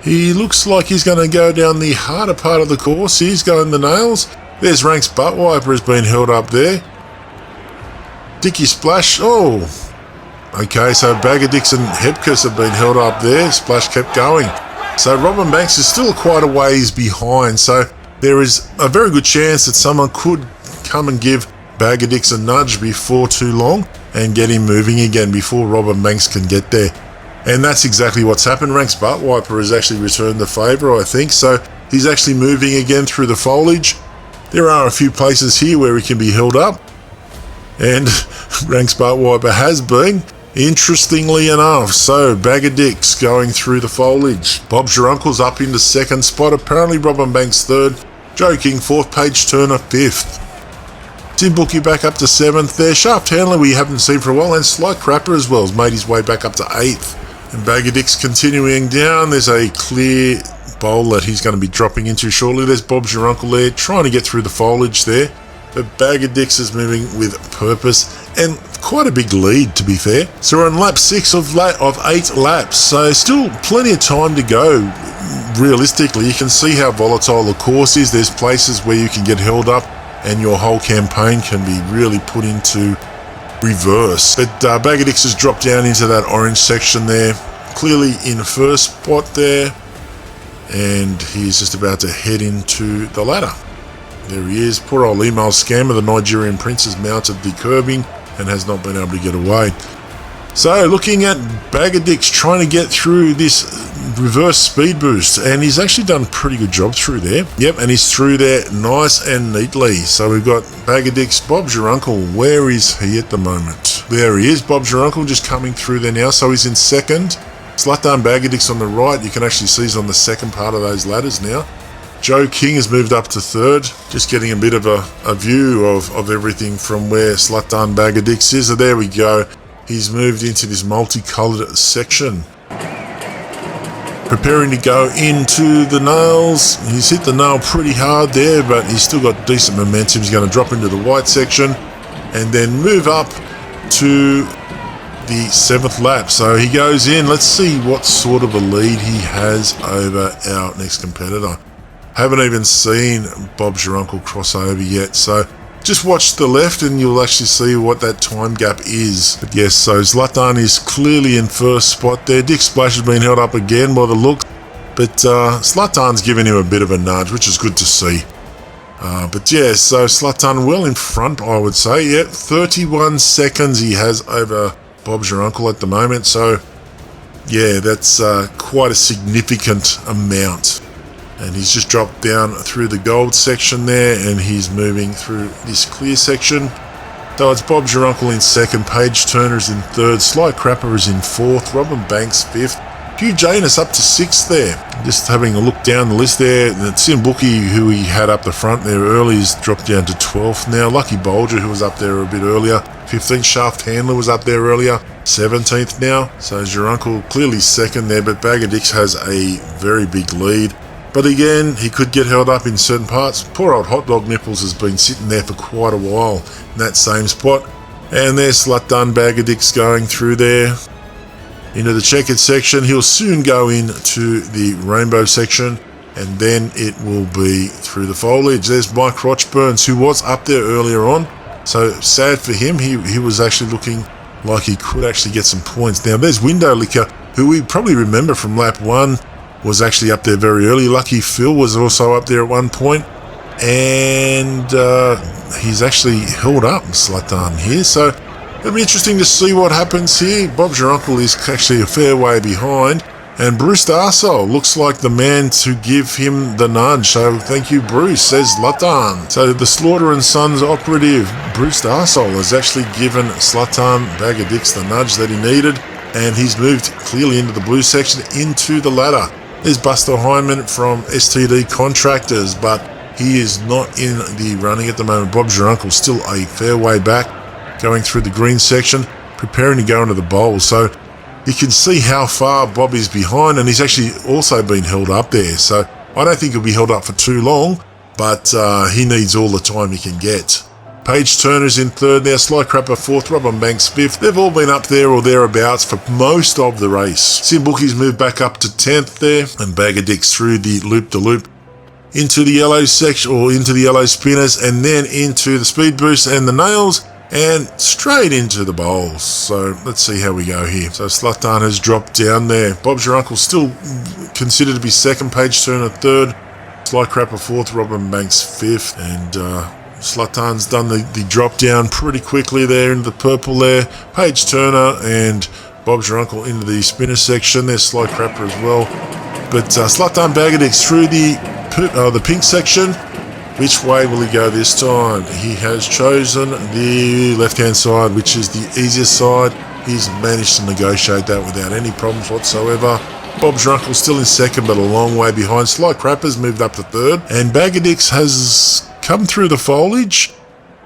He looks like he's going to go down the harder part of the course. He's going the nails. There's Rank's butt wiper has been held up there. Dicky Splash, oh, okay, so Bag of Dicks and Hepkus have been held up there. Splash kept going. So Robin Banks is still quite a ways behind, so there is a very good chance that someone could come and give Bag of Dicks a nudge before too long and get him moving again before Robin Banks can get there. And that's exactly what's happened. Rank's butt wiper has actually returned the favour, I think, so he's actually moving again through the foliage. There are a few places here where he can be held up, and Rank's butt wiper has been, interestingly enough. So Bag of Dicks going through the foliage. Bob's Your Uncle's up into second spot. Apparently Robin Banks third. Joe King fourth. Page Turner fifth. Tim Bookie back up to seventh there. Shaft Handler we haven't seen for a while, and Slight Crapper as well has made his way back up to eighth. And Bag of Dicks continuing down. There's a clear bowl that he's going to be dropping into shortly. There's Bob's Your Uncle there trying to get through the foliage there. But Bag of Dicks is moving with purpose and quite a big lead, to be fair. So we're on lap 6 of 8 laps, so still plenty of time to go. Realistically, you can see how volatile the course is. There's places where you can get held up and your whole campaign can be really put into reverse. But Bag of Dicks has dropped down into that orange section there, clearly in first spot there, and he's just about to head into the ladder. There he is. Poor old email scammer, the Nigerian prince, has mounted the curbing and has not been able to get away. So looking at Bag of Dicks trying to get through this reverse speed boost, and he's actually done a pretty good job through there. Yep, and he's through there nice and neatly. So we've got Bag of Dicks. Bob's Your Uncle, where is he at the moment? There he is. Bob's Your Uncle just coming through there now, so he's in second. Slutdown Bag of Dicks on the right. You can actually see he's on the second part of those ladders now. Joe King has moved up to third, just getting a bit of a view of everything from where Slutdown Bag of Dicks is. So there we go. He's moved into this multicoloured section. Preparing to go into the nails. He's hit the nail pretty hard there, but he's still got decent momentum. He's going to drop into the white section and then move up to the 7th lap. So he goes in. Let's see what sort of a lead he has over our next competitor. Haven't even seen Bob's Your Uncle cross over yet, so just watch the left and you'll actually see what that time gap is. But yes, so Zlatan is clearly in first spot there. Dick Splash has been held up again by the look, but Zlatan's giving him a bit of a nudge, which is good to see. But yeah, so Zlatan well in front, I would say. Yeah, 31 seconds he has over Bob's Your Uncle at the moment, so yeah, that's quite a significant amount. And he's just dropped down through the gold section there, and he's moving through this clear section. So it's Bob's Your Uncle in second, Page Turner's in third, Sly Crapper is in fourth, Robin Banks fifth, Hugh Janus up to sixth there. Just having a look down the list there, the Tim Bookie, who he had up the front there early, has dropped down to 12th now. Lucky Bolger, who was up there a bit earlier, 15th. Shaft Handler was up there earlier, 17th now. So is Your Uncle clearly second there, but Bag of Dicks has a very big lead. But again, he could get held up in certain parts. Poor old Hot Dog Nipples has been sitting there for quite a while in that same spot. And there's Slutdone Bag of Dicks going through there into the checkered section. He'll soon go into the rainbow section, and then it will be through the foliage. There's Mike Rochburns, who was up there earlier on. So sad for him. He was actually looking like he could actually get some points. Now there's Window Liquor, who we probably remember from lap 1. Was actually up there very early. Lucky Phil was also up there at one point, and he's actually held up Slatan here, so it'll be interesting to see what happens here. Bob's Your Uncle is actually a fair way behind, and Bruce Darsol looks like the man to give him the nudge, so thank you Bruce, says Slatan. So the Slaughter and Sons operative Bruce Darsol has actually given Slatan Bag of Dicks the nudge that he needed, and he's moved clearly into the blue section, into the ladder. There's Buster Hyman from STD Contractors, but he is not in the running at the moment. Bob's Your Uncle still a fair way back, going through the green section, preparing to go into the bowl. So You can see how far Bob is behind, and he's actually also been held up there. So I don't think he'll be held up for too long, but he needs all the time he can get. Page Turner's in third now, Sly Crapper fourth, Robin Banks fifth. They've all been up there or thereabouts for most of the race. Simbooki's moved back up to 10th there, and Bag of Dicks through the loop-de-loop into the yellow section, or into the yellow spinners, and then into the speed boost and the nails, and straight into the bowls. So let's see how we go here. So Slatan has dropped down there. Bob's Your Uncle still considered to be second, Page Turner third, Sly Crapper fourth, Robin Banks fifth, and Slatan's done the drop down pretty quickly there into the purple there. Page Turner and Bob's Your Uncle into the spinner section. There's Sly Crapper as well. But Slatan Bag of Dicks through the pink section. Which way will he go this time? He has chosen the left-hand side, which is the easiest side. He's managed to negotiate that without any problems whatsoever. Bob's Your Uncle still in second, but a long way behind. Sly Crapper's moved up to third. And Bag of Dicks has come through the foliage.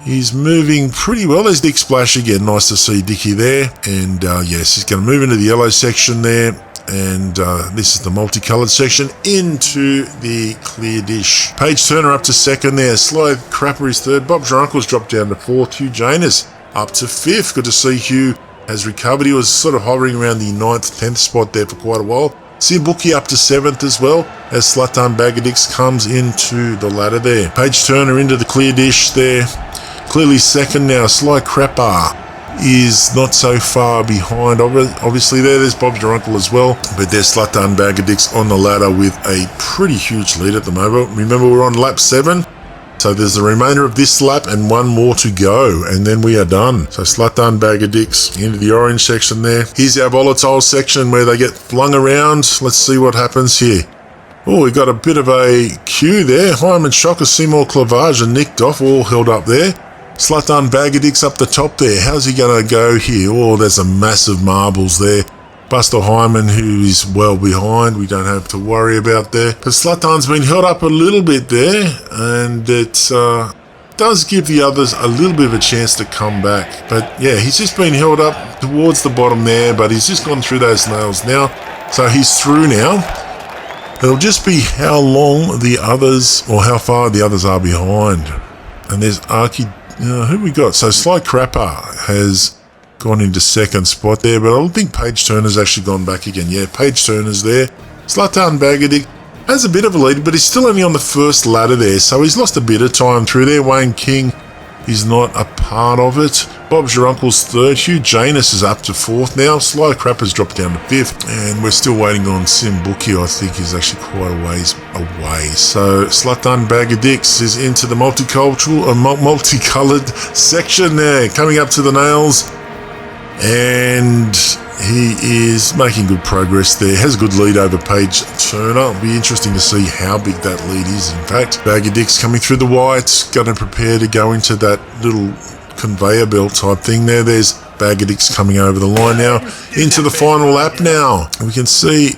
He's moving pretty well. There's Dick Splash again. Nice to see Dickie there. And yes, he's going to move into the yellow section there. And this is the multicolored section into the clear dish. Page Turner up to second there. Sly Crapper is third. Bob's Your Uncle's dropped down to fourth. Hugh Janus up to fifth. Good to see Hugh has recovered. He was sort of hovering around the 9th, 10th spot there for quite a while. Simbooki up to 7th as well, as Slatan Bag of Dicks comes into the ladder there. Page Turner into the clear dish there. Clearly second now. Sly Crapper is not so far behind. Obviously there's Bob's Your Uncle as well, but there's Slatan Bag of Dicks on the ladder with a pretty huge lead at the moment. Remember, we're on lap 7, so there's the remainder of this lap and one more to go, and then we are done. So Slatan Bag of Dicks into the orange section there. Here's our volatile section where they get flung around. Let's see what happens here. Oh, we got a bit of a queue there. Hyman Shocker, Seymour Clavage and nicked off, all held up there. Slatan Bag of Dicks up the top there. How's he going to go here? Oh, there's some massive marbles there. Buster Hyman, who is well behind, we don't have to worry about there. But Slatan's been held up a little bit there, and it does give the others a little bit of a chance to come back. But yeah, he's just been held up towards the bottom there, but he's just gone through those nails now. So he's through now. It'll just be how long the others, or how far the others are behind. And there's Archie. Who we got? So Sly Crapper has gone into second spot there, but I don't think Page Turner's actually gone back again. Yeah, Page Turner's there. Slatan Bag of Dicks has a bit of a lead, but he's still only on the first ladder there, so he's lost a bit of time through there. Wayne King is not a part of it. Bob's Your Uncle's third. Hugh Janus is up to fourth now. Sly Crapper's dropped down to fifth, and we're still waiting on Simbooki. I think is actually quite a ways away. So Slatan Bag of Dicks is into the multicolored section there, coming up to the nails, and he is making good progress there. Has a good lead over Page Turner. It'll be interesting to see how big that lead is. In fact, Bag of Dicks coming through the whites, going to prepare to go into that little conveyor belt type thing there. There's Bag of Dicks coming over the line now into the final lap now. We can see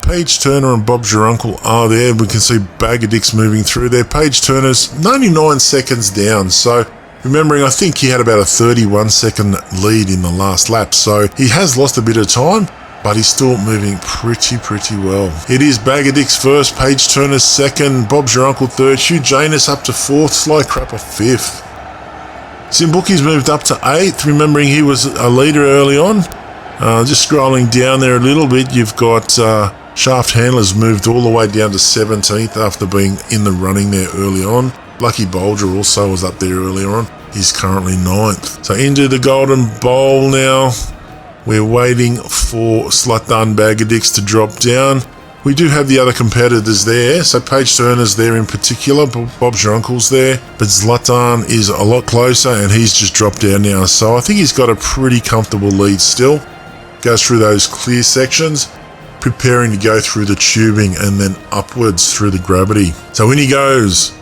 Page Turner and Bob's Your Uncle are there. We can see Bag of Dicks moving through there. Page Turner's 99 seconds down, so remembering, I think he had about a 31-second lead in the last lap, so he has lost a bit of time, but he's still moving pretty well. It is Bag of Dicks first, Page Turner second, Bob's Your Uncle third, Hugh Janus up to fourth, Sly Crapper fifth. Simbooki's moved up to 8th, remembering he was a leader early on. Just scrolling down there a little bit, you've got Shaft Handlers moved all the way down to 17th after being in the running there early on. Lucky Bolger also was up there earlier on. He's currently 9th. So into the Golden Bowl now. We're waiting for Slatan Bag of Dicks to drop down. We do have the other competitors there. So Page Turner's there in particular. Bob's Your Uncle's there. But Zlatan is a lot closer and he's just dropped down now. So I think he's got a pretty comfortable lead still. Goes through those clear sections, preparing to go through the tubing and then upwards through the gravity. So in he goes.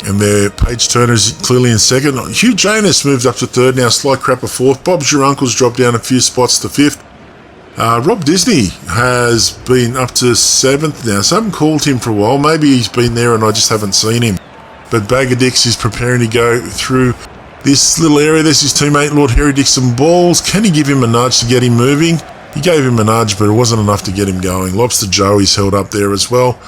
And there, Page Turner's clearly in second. Hugh Janus moved up to third now. Sly Crapper fourth. Bob's Your Uncle's dropped down a few spots to fifth. Rob Disney has been up to 7th now, so I haven't called him for a while. Maybe he's been there and I just haven't seen him. But Bag of Dicks is preparing to go through This little area, there's his teammate, Lord Heredick, some balls. Can he give him a nudge to get him moving? He gave him a nudge, but it wasn't enough to get him going. Lobster Joey's held up there as well.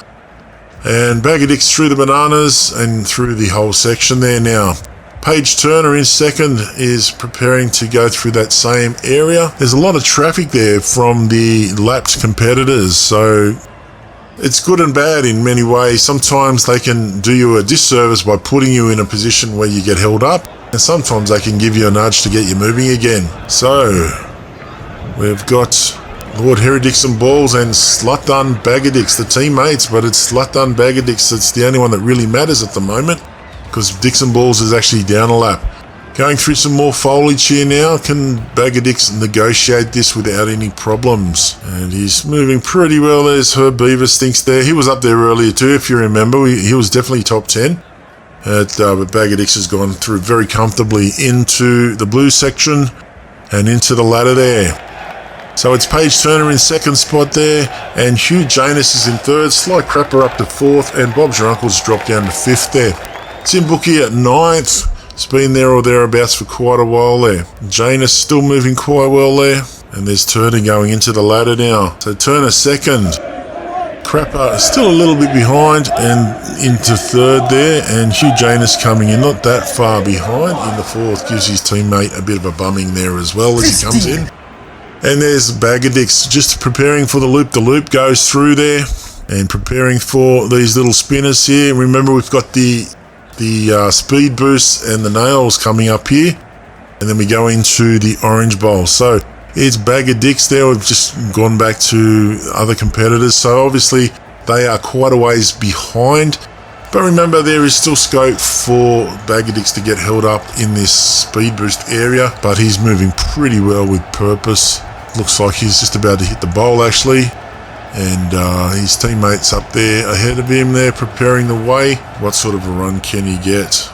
And Bag of Dicks through the bananas and through the whole section there now. Paige Turner in second is preparing to go through that same area. There's a lot of traffic there from the lapped competitors, so it's good and bad in many ways. Sometimes they can do you a disservice by putting you in a position where you get held up, and sometimes they can give you a nudge to get you moving again. So we've got Lord Heredick and Balls and Slutdun Bagadix, the teammates, but it's Slutdun Bagadix that's the only one that really matters at the moment, because Dixon Balls is actually down a lap. Going through some more foliage here now. Can Bagadix negotiate this without any problems? And he's moving pretty well. There's Herb Beaver Stinks there. He was up there earlier too, if you remember. He was definitely top 10. But Bagadix has gone through very comfortably into the blue section and into the ladder there. So it's Paige Turner in second spot there, and Hugh Janus is in third. Sly Crapper up to fourth, and Bob's Your Uncle's dropped down to fifth there. Tim Bookie at ninth. It's been there or thereabouts for quite a while there. Janus still moving quite well there. And there's Turner going into the ladder now. So Turner second. Crapper still a little bit behind and into third there. And Hugh Janus coming in, not that far behind in the fourth. Gives his teammate a bit of a bumming there as well as he comes in. And there's Bagadix just preparing for the loop. The loop goes through there and preparing for these little spinners here. Remember, we've got the speed boost and the nails coming up here, and then we go into the orange bowl. So it's Bag of Dicks there. We've just gone back to other competitors, so obviously they are quite a ways behind, but remember, there is still scope for Bag of Dicks to get held up in this speed boost area, but he's moving pretty well with purpose. Looks like he's just about to hit the bowl actually. And his teammates up there ahead of him there preparing the way. What sort of a run can he get?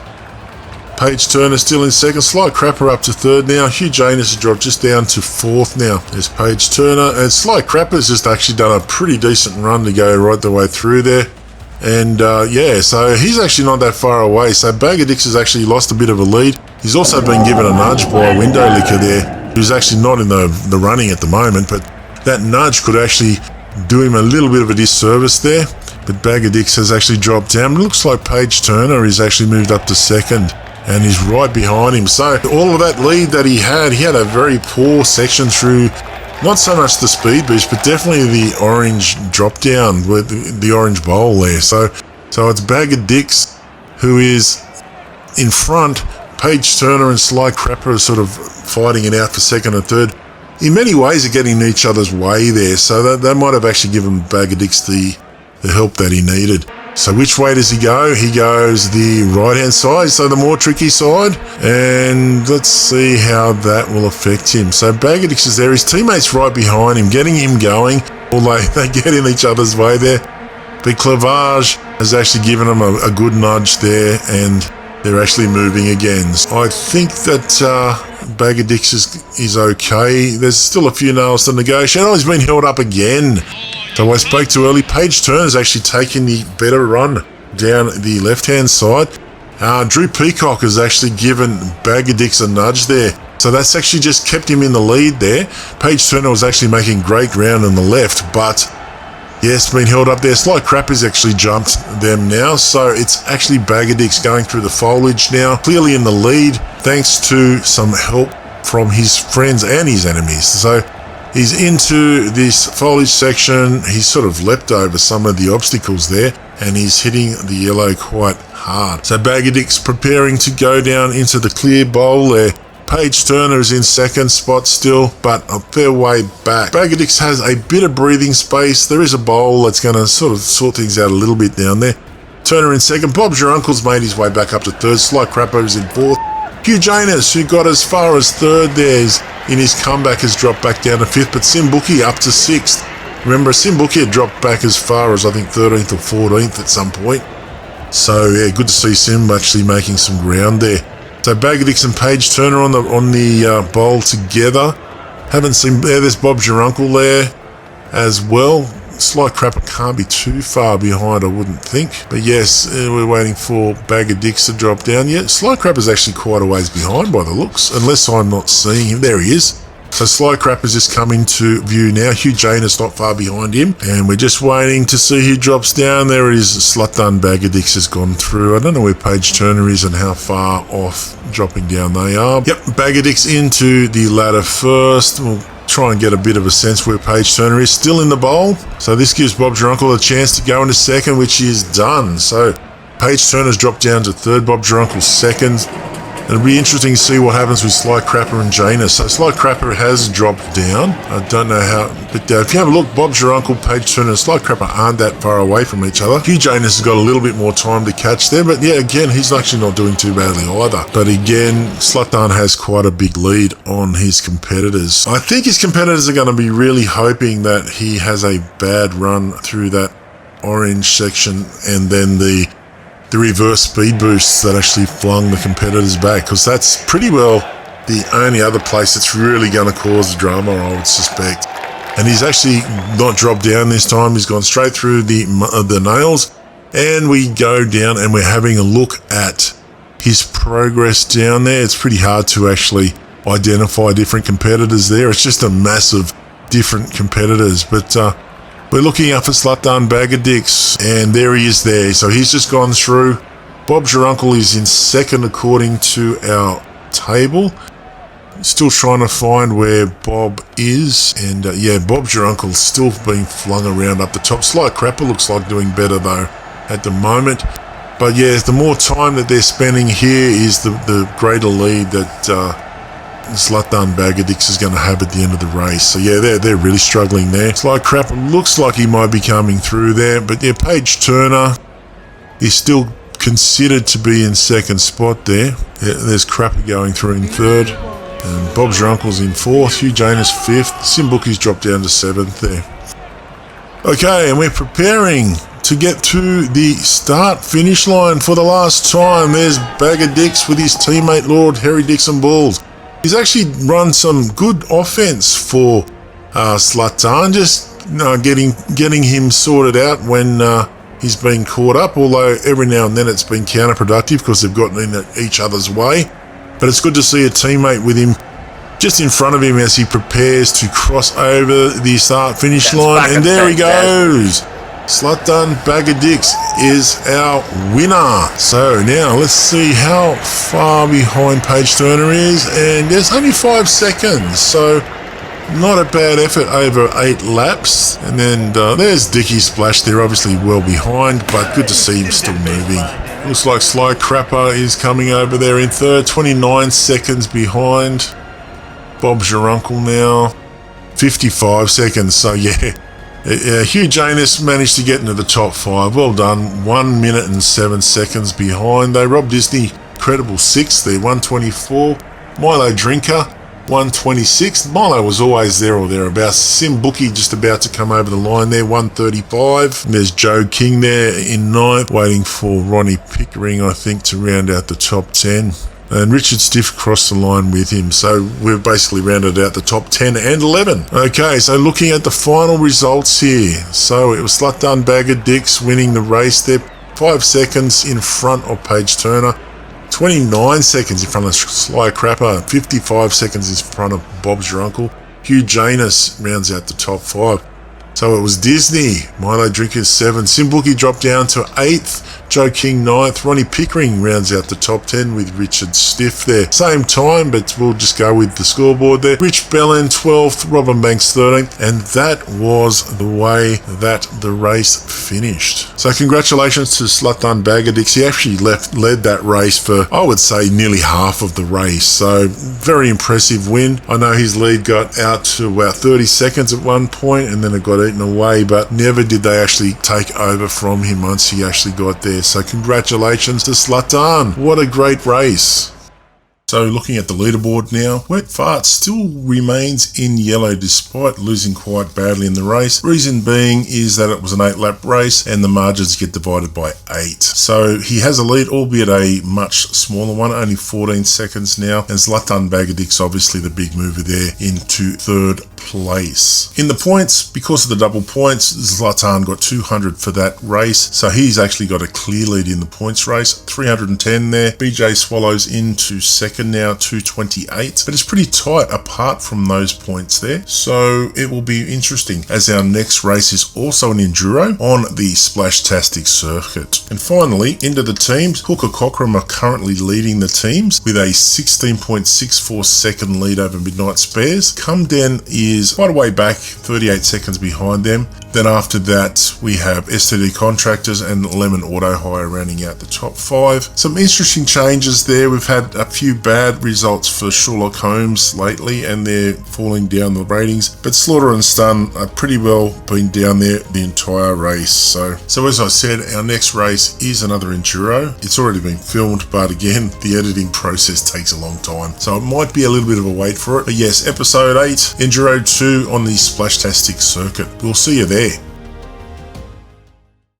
Paige Turner still in second. Sly Crapper up to third now. Hugh Janus has dropped just down to fourth now. There's Paige Turner. And Sly Crapper's just actually done a pretty decent run to go right the way through there. And yeah, so he's actually not that far away. So Bagadix has actually lost a bit of a lead. He's also been given a nudge by a window licker there, who's actually not in the running at the moment. But that nudge could actually do him a little bit of a disservice there, but Bagadix has actually dropped down. It looks like Paige Turner is actually moved up to second and is right behind him. So all of that lead that he had a very poor section through, not so much the speed boost, but definitely the orange drop down with the orange bowl there. So it's Bagadix who is in front. Paige Turner and Sly Crapper are sort of fighting it out for second and third. In many ways, are getting in each other's way there, so that might have actually given Bagadix the help that he needed. So which way does he go? He goes the right-hand side, so the more tricky side, and let's see how that will affect him. So Bagadix is there, his teammates right behind him, getting him going, although they get in each other's way there. But Clavage has actually given him a good nudge there, and they're actually moving again. I think that Bagadix is okay. There's still a few nails to negotiate. Oh, he's been held up again. So I spoke too early. Paige Turner's actually taking the better run down the left-hand side. Drew Peacock has actually given Bagadix a nudge there. So that's actually just kept him in the lead there. Paige Turner was actually making great ground on the left, but yes, been held up there. Sly Crapper's actually jumped them now, so it's actually Bagadix going through the foliage now, clearly in the lead, thanks to some help from his friends and his enemies. So he's into this foliage section. He's sort of leapt over some of the obstacles there, and he's hitting the yellow quite hard. So Bagadix preparing to go down into the clear bowl there. Paige Turner is in second spot still, but a fair way back. Bagadix has a bit of breathing space. There is a bowl that's going to sort of sort things out a little bit down there. Turner in second. Bob's Your Uncle's made his way back up to third. Sly Crapper is in fourth. Hugh Janus, who got as far as third there, in his comeback has dropped back down to fifth, but Simbuki up to sixth. Remember, Simbuki had dropped back as far as I think 13th or 14th at some point. So yeah, good to see Sim actually making some ground there. So Bagadix and Paige Turner on the bowl together. Haven't seen there's Bob's Your Uncle there as well. Sly Crapper can't be too far behind, I wouldn't think. But yes, we're waiting for Bag of Dicks to drop down. Yeah, Sly Crapper's actually quite a ways behind by the looks, unless I'm not seeing him. There he is. So Sly Crapper's just come into view now. Hugh Janus not far behind him. And we're just waiting to see who drops down. There it is. Slut Done Bag of Dicks has gone through. I don't know where Paige Turner is and how far off dropping down they are. Yep, Bag of Dicks into the ladder first. We'll try and get a bit of a sense where Paige Turner is. Still in the bowl. So this gives Bob's your uncle a chance to go into second, which he has done. So Paige Turner's dropped down to third. Bob's your uncle second. It'll be interesting to see what happens with Sly Crapper and Janus. So Sly Crapper has dropped down. I don't know how, but if you have a look, Bob's your uncle, Paige Turner, and Sly Crapper aren't that far away from each other. Hugh Janus has got a little bit more time to catch them, but yeah, again, he's actually not doing too badly either. But again, Slutdan has quite a big lead on his competitors. I think his competitors are going to be really hoping that he has a bad run through that orange section and then the reverse speed boosts that actually flung the competitors back, because that's pretty well the only other place that's really going to cause the drama, I would suspect. And he's actually not dropped down this time. He's gone straight through the nails, and we go down and we're having a look at his progress down there. It's pretty hard to actually identify different competitors there. It's just a massive different competitors, but we're looking up for Slutdan Bag of Dicks, and there he is there. So he's just gone through. Bob's your uncle is in second according to our table. Still trying to find where Bob is, and yeah, Bob's your uncle still being flung around up the top. Sly Crapper looks like doing better though at the moment. But yeah, the more time that they're spending here is the greater lead that Slutdan Bag of Dicks is going to have at the end of the race. So yeah, they're really struggling there. Sly Crapper looks like he might be coming through there, but yeah, Paige Turner is still considered to be in second spot there. Yeah, there's Crapper going through in third, and Bob's your uncle's in fourth. Hugh Janus fifth. Simbookie's dropped down to seventh there. Okay, and we're preparing to get to the start-finish line for the last time. There's Bag of Dicks with his teammate Lord Harry Dixon Balls. He's actually run some good offense for Slutdan, just getting him sorted out when he's been caught up, although every now and then it's been counterproductive because they've gotten in each other's way. But it's good to see a teammate with him just in front of him as he prepares to cross over the start-finish line. And there he goes. Slutdan Bag of Dicks is our winner. So now let's see how far behind Paige Turner is, and there's only 5 seconds, so not a bad effort over 8 laps. And then there's Dickie Splash there, obviously well behind, but good to see him still moving. Looks like Sly Crapper is coming over there in third, 29 seconds behind. Bob's your uncle now, 55 seconds, so yeah. Hugh Janus managed to get into the top 5. Well done. 1 minute and 7 seconds behind. They Rob Disney, credible 6th there, 124. Milo Drinker, 126. Milo was always there or thereabouts. Simbookie just about to come over the line there, 135. And there's Joe King there in 9th, waiting for Ronnie Pickering, I think, to round out the top 10. And Richard Stiff crossed the line with him. So we've basically rounded out the top 10 and 11. Okay, so looking at the final results here. So it was Slutdan Bag of Dicks winning the race there. 5 seconds in front of Paige Turner. 29 seconds in front of Sly Crapper. 55 seconds in front of Bob's your uncle. Hugh Janus rounds out the top 5. So it was Disney, Milo Drinker 7, Simbookie dropped down to 8th, Joe King 9th, Ronnie Pickering rounds out the top 10 with Richard Stiff there. Same time, but we'll just go with the scoreboard there. Rich Bellin 12th, Robin Banks 13th, and that was the way that the race finished. So congratulations to Slutdan Bag of Dicks. He actually led that race for, I would say, nearly half of the race. So very impressive win. I know his lead got out to about 30 seconds at one point, and then it got eaten away, but never did they actually take over from him once he actually got there. So congratulations to Slutdan. What a great race. So looking at the leaderboard now, Wet Fart still remains in yellow despite losing quite badly in the race. Reason being is that it was an 8-lap race and the margins get divided by 8. So he has a lead, albeit a much smaller one, only 14 seconds now. And Slutdan Bag of Dicks obviously the big mover there into third place. In the points, because of the double points, Zlatan got 200 for that race, so he's actually got a clear lead in the points race. 310 there. BJ Swallows into second now, 228, but it's pretty tight apart from those points there, so it will be interesting as our next race is also an Enduro on the Splashtastic circuit. And finally, into the teams, Hooker Cockram are currently leading the teams with a 16.64 second lead over Midnight Spares. Come Den is quite a way back, 38 seconds behind them. Then after that, we have STD Contractors and Lemon Auto Hire rounding out the top 5. Some interesting changes there. We've had a few bad results for Sherlock Holmes lately, and they're falling down the ratings. But Slaughter and Stun are pretty well been down there the entire race. So as I said, our next race is another Enduro. It's already been filmed, but again, the editing process takes a long time. So it might be a little bit of a wait for it. But yes, episode 8, Enduro 2 on the Splashtastic circuit. We'll see you there.